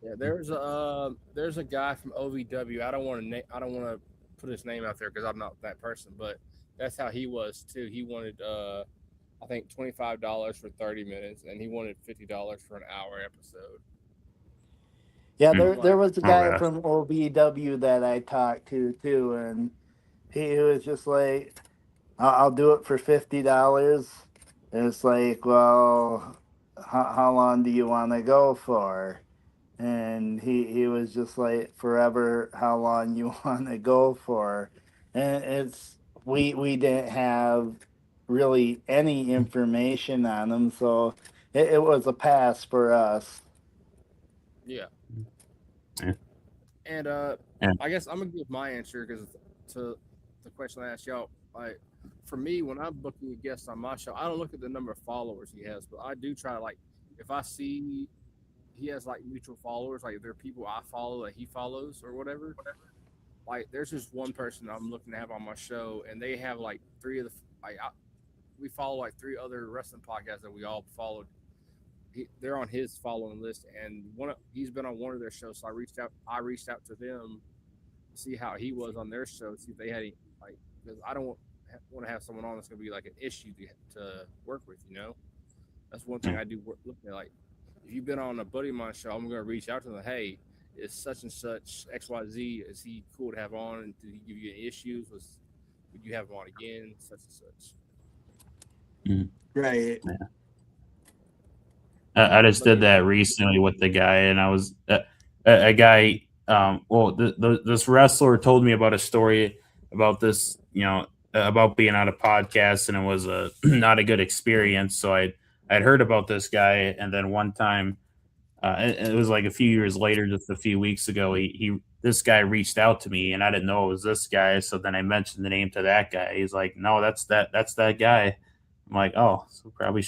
Yeah, there's a guy from OVW. I don't want to put his name out there because I'm not that person, but that's how he was too. He wanted I think $25 for 30 minutes, and he wanted $50 for an hour episode.
yeah,
Hmm.
there
I'm
there
like,
was a guy
Okay.
from OVW that I talked to too, and he was just like, I'll do it for $50. And it's like, well, how long do you want to go for? And he was just like, forever, how long you want to go for? And it's we didn't have really any information on him, so it was a pass for us.
yeah,
Yeah.
and
Yeah.
I guess I'm gonna give my answer because to the question I asked y'all, like for me, when I'm booking a guest on my show, I don't look at the number of followers he has, but I do try to like if I see he has like mutual followers, like there are people I follow that he follows or whatever. Like there's just one person I'm looking to have on my show, and they have like three of the like we follow like three other wrestling podcasts that we all followed. They're on his following list, and he's been on one of their shows. So I reached out. I reached out to them to see how he was on their show, see if they had any like because I don't want to have someone on that's going to be like an issue to work with. You know, that's one thing
Hmm.
I do look at. Like if you've been on a buddy of mine show, I'm going to reach out to them. Hey, is such and such XYZ? Is he cool to have on? And did he give you any issues? Would you have him on again? Such and such.
Hmm.
Right.
Yeah. I just
But
did
yeah,
that recently with the guy, and I was a guy. Well, this wrestler told me about a story about this, about being on a podcast, and it was a not a good experience. So I'd heard about this guy, and then one time, it was like a few years later, just a few weeks ago, he this guy reached out to me, and I didn't know it was this guy. So then I mentioned the name to that guy. He's like, "No, that's that guy." I'm like, "Oh, so probably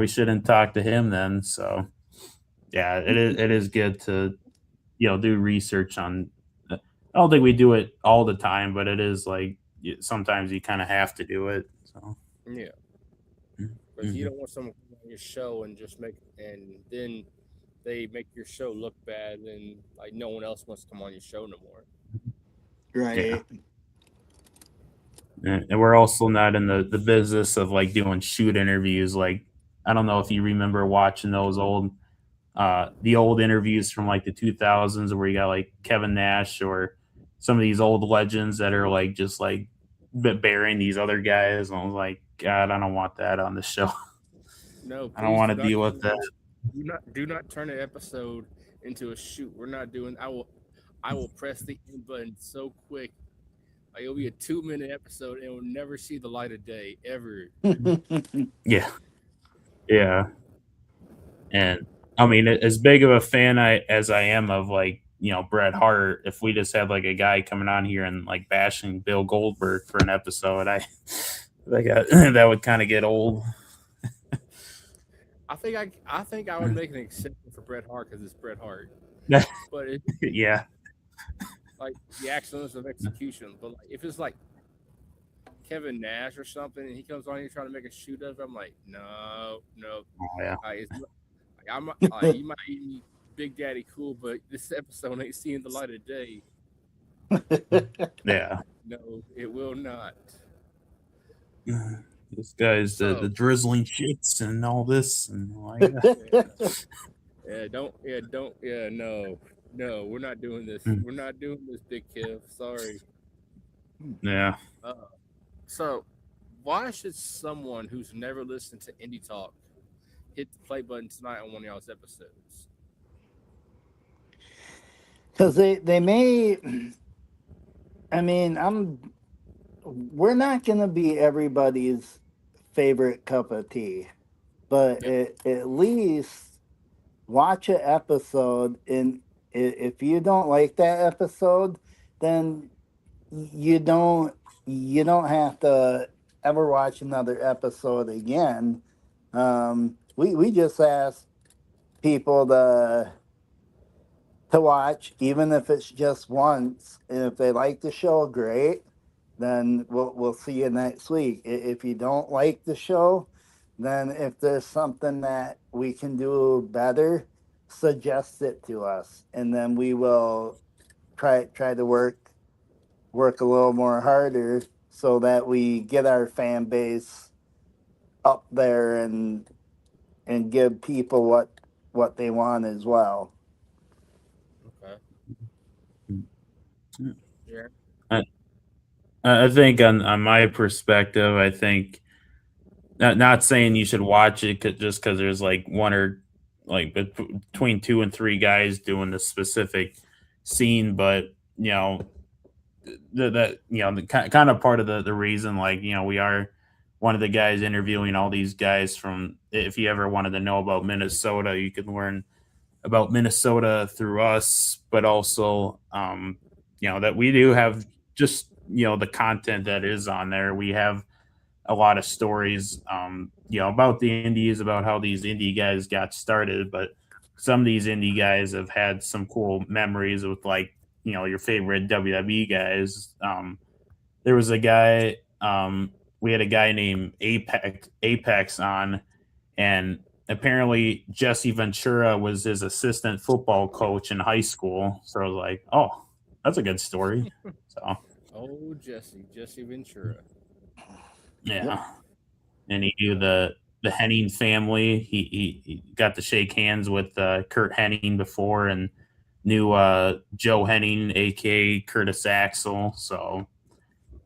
shouldn't talk to him then." So yeah, it is good to do research on. I don't think we do it all the time, but it is like sometimes you kind of have to do it. So
yeah. Because you
mhm.
don't want someone on your show and just make and then they make your show look bad and like no one else wants to come on your show no more.
Yeah.
Right.
And we're also not in the business of like doing shoot interviews. Like I don't know if you remember watching those the old interviews from like the 2000s where you got like Kevin Nash or some of these old legends that are like just like burying these other guys. And I was like, God, I don't want that on the show.
No,
I don't
please
want
do
to
not
deal with that.
do not turn an episode into a shoot. We're not doing I will press the end button so quick. Like it'll be a 2 minute episode and it will never see the light of day ever.
Yeah, yeah. And I mean, as big of a fan as I am of like Bret Hart, if we just had like a guy coming on here and like bashing Bill Goldberg for an episode, I like that would kind of get old.
I think I would make an exception for Bret Hart because it's Bret Hart. But it's
Yeah,
like the excellence of execution. But like, if it's like Kevin Nash or something, and he comes on here trying to make a shoot of, it, I'm like, no, no.
oh, yeah,
Like, you might be Big Daddy cool, but this episode ain't seeing the light of day.
yeah.
No, it will not.
This guy's the
So
drizzling shits and all this and like
yeah, no, no, we're not doing this. We're not doing this, Big Kev. Sorry.
yeah.
Uh, so why should someone who's never listened to Indie Talk hit the play button tonight on one of y'all's episodes?
Because they may. I mean, we're not gonna be everybody's favorite cup of tea, but
Yep.
at least watch an episode, and if you don't like that episode, then you don't you don't have to ever watch another episode again. We just ask people to watch, even if it's just once, and if they like the show, great. then we'll see you next week. If you don't like the show, then if there's something that we can do better, suggest it to us, and then we will try to work a little more harder so that we get our fan base up there and give people what they want as well.
Okay. Yeah.
I, I think on my perspective, I think not saying you should watch it just because there's like one or like between two and three guys doing this specific scene, but the kind of part of the reason, like, we are one of the guys interviewing all these guys from, if you ever wanted to know about Minnesota, you could learn about Minnesota through us, but also that we do have just the content that is on there. We have a lot of stories, about the indies, about how these indie guys got started. But some of these indie guys have had some cool memories with, like, your favorite WWE guys. There was a guy, we had a guy named Apex on, and apparently Jesse Ventura was his assistant football coach in high school. So I was like, oh, that's a good story. So
Oh, Jesse Ventura.
Yep.
yeah. And he knew the Henning family. He got to shake hands with Kurt Henning before, and knew Joe Henning, aka Curtis Axel. So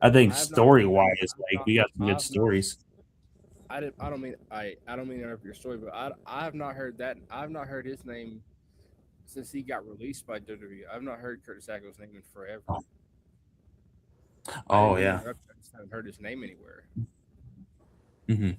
I think
I have not
story
heard that.
wise, like, we got some good
I've not.
stories.
I did. I don't mean to interrupt your story, but I have not heard that. I've not heard his name since he got released by WWE. I've not heard Curtis Axel's name in forever. I
Oh
didn't mean to
yeah.
interrupt you. I just haven't heard his name anywhere.
hmm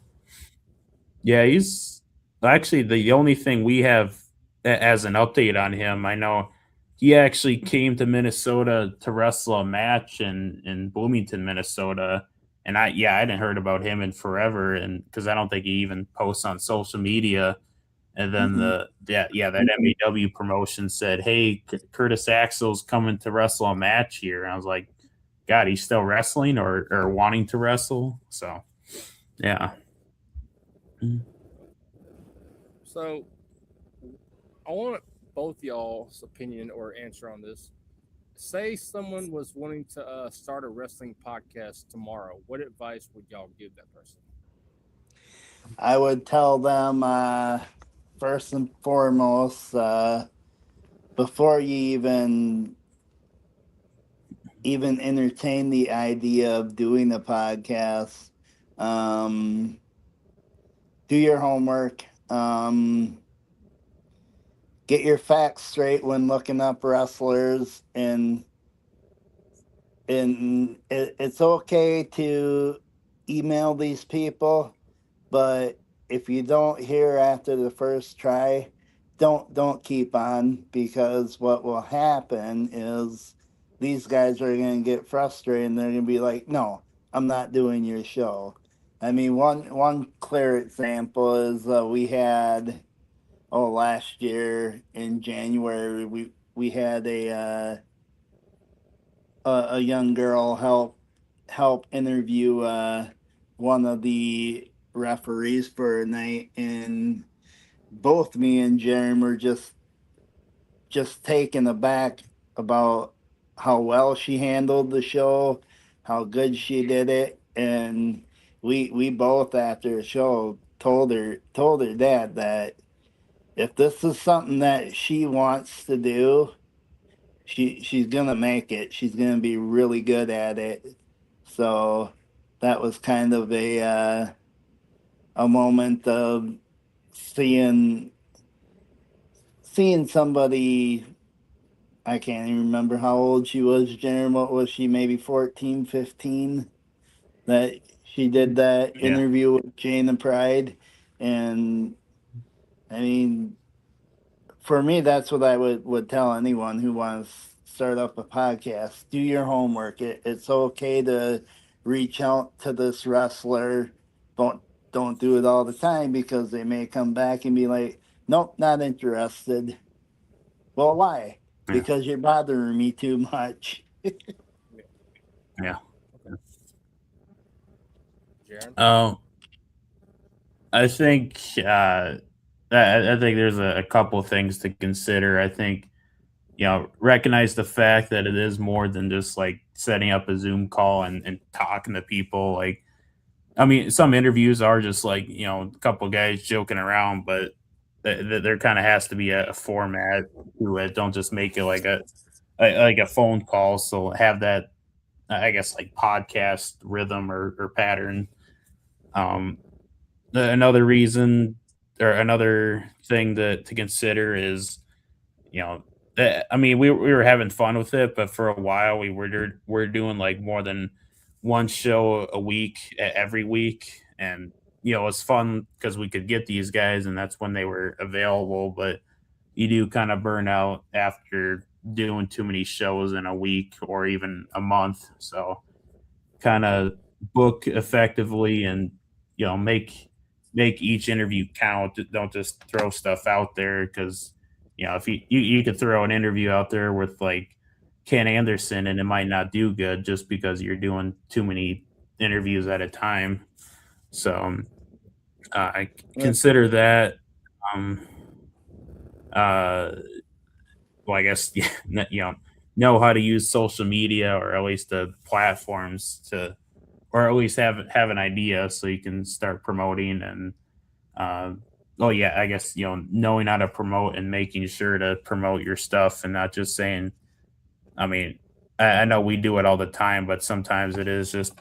Yeah, he's actually the only thing we have as an update on him. I know he actually came to Minnesota to wrestle a match in Bloomington, Minnesota. And I hadn't heard about him in forever, and because I don't think he even posts on social media. And then
Mm-mm.
that MAW promotion said, "Hey, Curtis Axel's coming to wrestle a match here." And I was like, "God, he's still wrestling or wanting to wrestle." So yeah.
So I want both y'all's opinion or answer on this. Say someone was wanting to start a wrestling podcast tomorrow. What advice would y'all give that person?
I would tell them first and foremost, before you even entertain the idea of doing a podcast, um, do your homework. Get your facts straight when looking up wrestlers, and it's okay to email these people, but if you don't hear after the first try, don't keep on, because what will happen is these guys are going to get frustrated and they're going to be like, no, I'm not doing your show. I mean, one clear example is we had, last year in January, we had a young girl help interview one of the referees for a night, and both me and Jeremy were just taken aback about how well she handled the show, how good she did it, and we both after the show told her dad that if this is something that she wants to do, she's gonna make it. She's gonna be really good at it. So that was kind of a moment of seeing somebody. I can't even remember how old she was, Jen. What was she? Maybe 14, 15. That she did that
Yeah.
interview with Jane and Pride. And I mean, for me, that's what I would tell anyone who wants to start up a podcast. Do your homework. It's okay to reach out to this wrestler. Don't don't do it all the time, because they may come back and be like, nope, not interested. Well, why?
Yeah.
Because you're bothering me too much.
Yeah.
Yeah.
Jeryn?
I think I think there's a couple of things to consider. I think recognize the fact that it is more than just like setting up a Zoom call and talking to people. Like, I mean, some interviews are just like a couple guys joking around, but there kind of has to be a format to it. Don't just make it like a phone call. So have that, I guess, like podcast rhythm or pattern. Um, Another reason or another thing to consider is, you know, I mean, we were having fun with it, but for a while we're doing like more than one show a week every week, and it's fun because we could get these guys, and that's when they were available. But you do kind of burn out after doing too many shows in a week or even a month. So kind of book effectively and make each interview count. Don't just throw stuff out there because if you could throw an interview out there with like Ken Anderson and it might not do good just because you're doing too many interviews at a time. So I consider that. Um, uh, well, I guess know how to use social media or at least the platforms to, or at least have an idea so you can start promoting and oh yeah, I guess knowing how to promote and making sure to promote your stuff and not just saying. I mean, I know we do it all the time, but sometimes it is just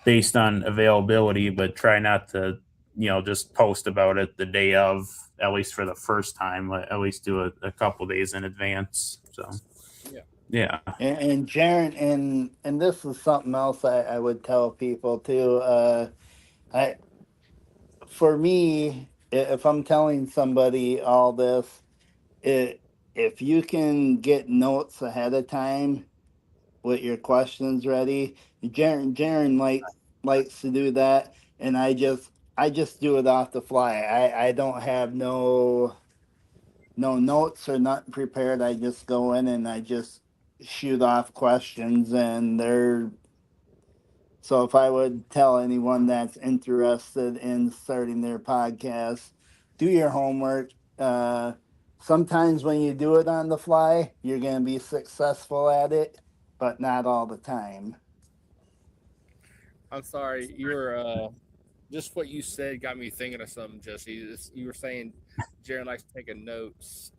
based on availability. But try not to just post about it the day of, at least for the first time. At least do it a couple days in advance. So yeah.
And Jeryn, and this is something else I would tell people too. I For me, if I'm telling somebody all this, if you can get notes ahead of time with your questions ready, Jeryn likes to do that, and I just do it off the fly. I don't have no notes or nothing prepared. I just go in and I just shoot off questions, and they're so if I would tell anyone that's interested in starting their podcast, do your homework. Sometimes when you do it on the fly, you're going to be successful at it, but not all the time.
I'm sorry, you're just what you said got me thinking of something, Jesse. You were saying Jerry likes taking notes,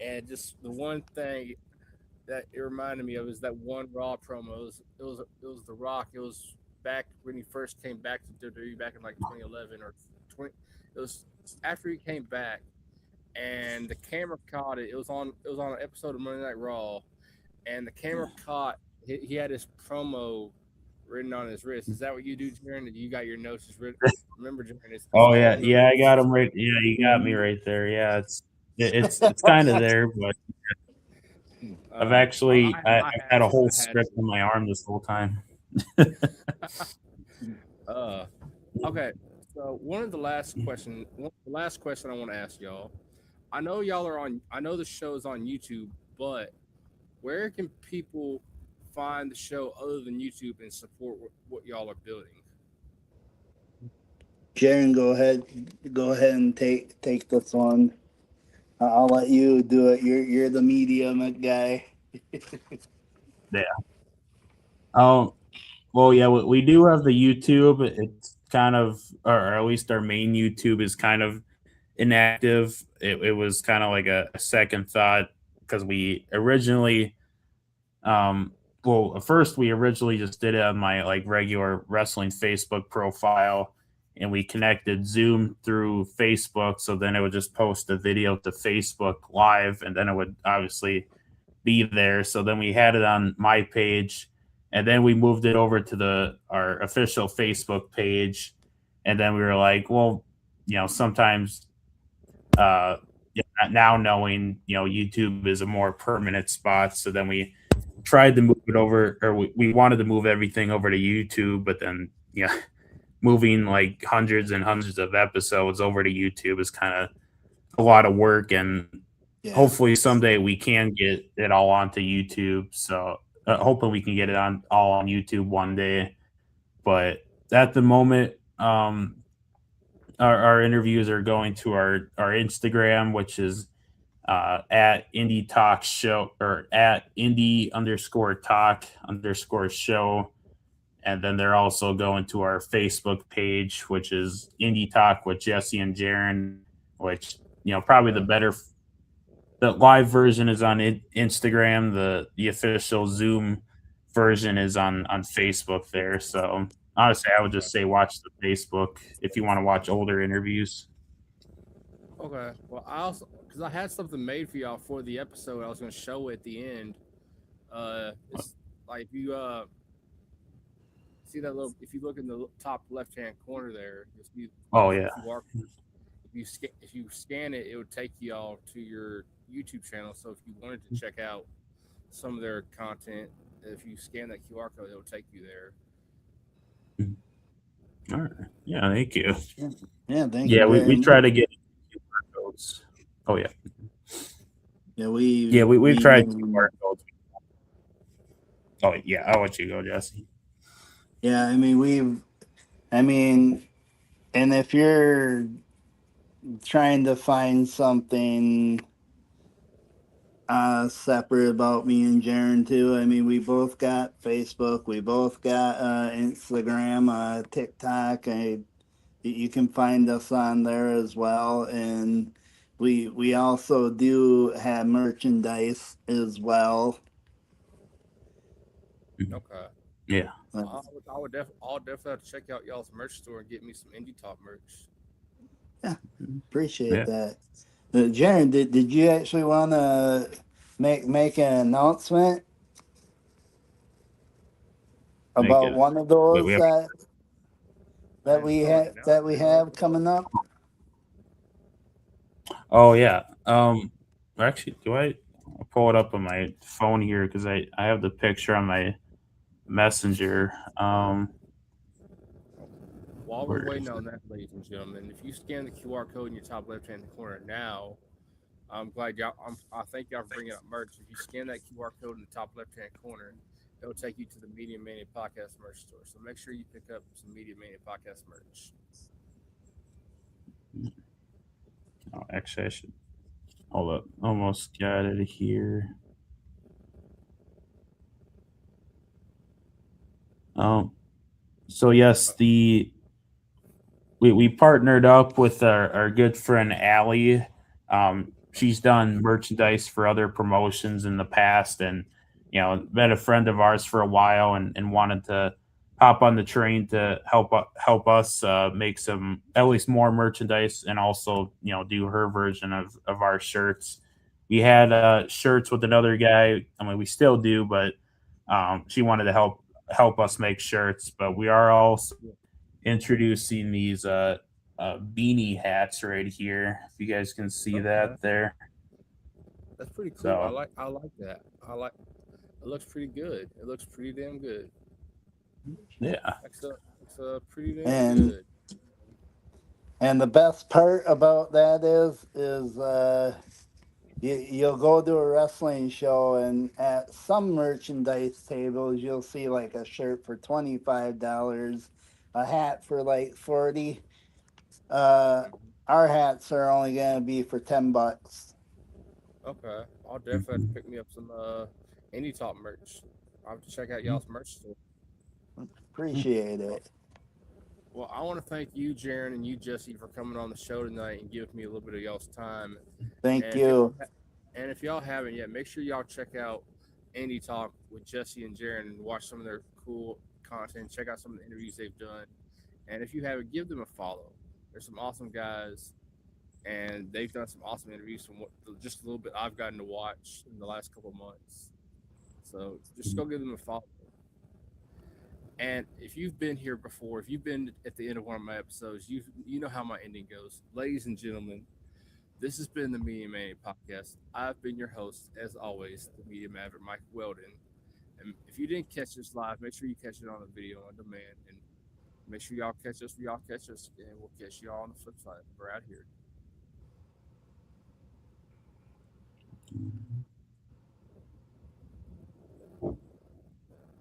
and just the one thing that it reminded me of is that one Raw promo. It was The Rock. It was back when he first came back to WWE back in like 2011 or 20. It was after he came back, and the camera caught it. It was on an episode of Monday Night Raw, and the camera caught. He had his promo written on his wrist. Is that what you do, Jerry? That you got your notes just written? Remember, Jerry? It's
Oh
all
yeah,
on the
yeah, I
wrist.
got him right. Yeah, you got me right there. Yeah, it's kind of there, but I've actually I've had a whole
I had
script in my arm this whole time.
Uh, okay. So the last question I want to ask y'all. I know y'all are on. I know the show is on YouTube, but where can people find the show other than YouTube and support what y'all are building?
Jaron, go ahead and take this one. I'll let you do it. You're the medium guy.
Yeah. Um. Well, yeah, we do have the YouTube. It's kind of, or at least our main YouTube is kind of inactive. It was kind of like a second thought because we originally, well, at first we originally just did it on my like regular wrestling Facebook profile, and we connected Zoom through Facebook. So then it would just post a video to Facebook Live, and then it would obviously be there. So then we had it on my page, and then we moved it over to our official Facebook page, and then we were like, well, sometimes yeah, now knowing YouTube is a more permanent spot, so then we tried to move it over, or we wanted to move everything over to YouTube, but then moving like hundreds and hundreds of episodes over to YouTube is kind of a lot of work, and hopefully someday we can get it all onto YouTube. So hoping we can get it all on YouTube one day. But at the moment, our interviews are going to our Instagram, which is at Indie Talk Show or at Indie underscore talk underscore show. And then they're also going to our Facebook page, which is Indie Talk with Jesse and Jeryn, which, probably the live version is on Instagram. The official Zoom version is on Facebook there. So honestly, I would just say watch the Facebook if you want to watch older interviews.
Okay. Well, I also because I had something made for y'all for the episode. I was going to show at the end. It's like if you see that little. If you look in the top left hand corner there, you'll see
Oh
some
yeah.
QR. If you scan it, it would take you all to your YouTube channel. So if you wanted to check out some of their content, if you scan that QR code, it will take you there.
All right. Yeah, thank you.
Yeah, thank
Yeah,
you very
we
much.
try to get QR codes. Oh yeah.
Yeah,
we've tried QR codes. Oh yeah, I'll let you go, Jesse.
Yeah, I mean, and if you're trying to find something separate about me and Jeryn too, I mean, we both got Facebook, we both got Instagram, TikTok. You can find us on there as well, and we also do have merchandise as well.
Okay.
Yeah.
I'll definitely have to check out y'all's merch store and get me some Indie Talk merch.
Yeah, appreciate
Yeah.
that. Jeryn, did you actually want to make an announcement
Make
about
it.
one of
Wait, we
those
have.
that we have coming up?
Oh yeah. Actually, I'll pull it up on my phone here because I have the picture on my messenger.
While we're
Where
waiting
is
on
it?
that, ladies and gentlemen, if you scan the QR code in your top left-hand corner now, I'm glad y'all. I thank y'all for bringing up merch. If you scan that QR code in the top left-hand corner, it'll take you to the Media Mania Podcast merch store. So make sure you pick up some Media Mania Podcast merch.
Oh, actually, I should hold up. Almost got it here. Um. So yes, we partnered up with our good friend Allie. She's done merchandise for other promotions in the past, and been a friend of ours for a while, and wanted to hop on the train to help us make some at least more merchandise, and also do her version of our shirts. We had shirts with another guy. I mean, we still do, but she wanted to help us make shirts. But we are also introducing these beanie hats right here. If you guys can see
Okay,
that there.
that's pretty cool.
So
I like that. I like. It looks pretty good. It looks pretty damn good.
yeah.
It's pretty damn
And
good.
the best part about that is you'll go to a wrestling show, and at some merchandise tables you'll see like a shirt for $25, a hat for like 40. Uh, our hats are only gonna be for $10.
Okay, I'll definitely have to
Mhm.
pick me up some Indie Talk merch. I'll have to check out y'all's merch store.
Appreciate
Well,
it.
well, I want to thank you, Jeryn, and you, Jesse, for coming on the show tonight and giving me a little bit of y'all's time.
Thank
And if y'all
you.
and if y'all haven't yet, make sure y'all check out Indie Talk with Jesse and Jeryn and watch some of their cool content. Check out some of the interviews they've done. And if you haven't, give them a follow. There's some awesome guys, and they've done some awesome interviews from just a little bit I've gotten to watch in the last couple of months. So just go give them a follow. And if you've been here before, if you've been at the end of one of my episodes, you know how my ending goes. Ladies and gentlemen, this has been the Media Mania Podcast. I've been your host, as always, the Media Maverick, Mike Weldon. And if you didn't catch this live, make sure you catch it on the video on demand. And make sure y'all catch us where y'all catch us. And we'll catch y'all on the flip side. We're out here.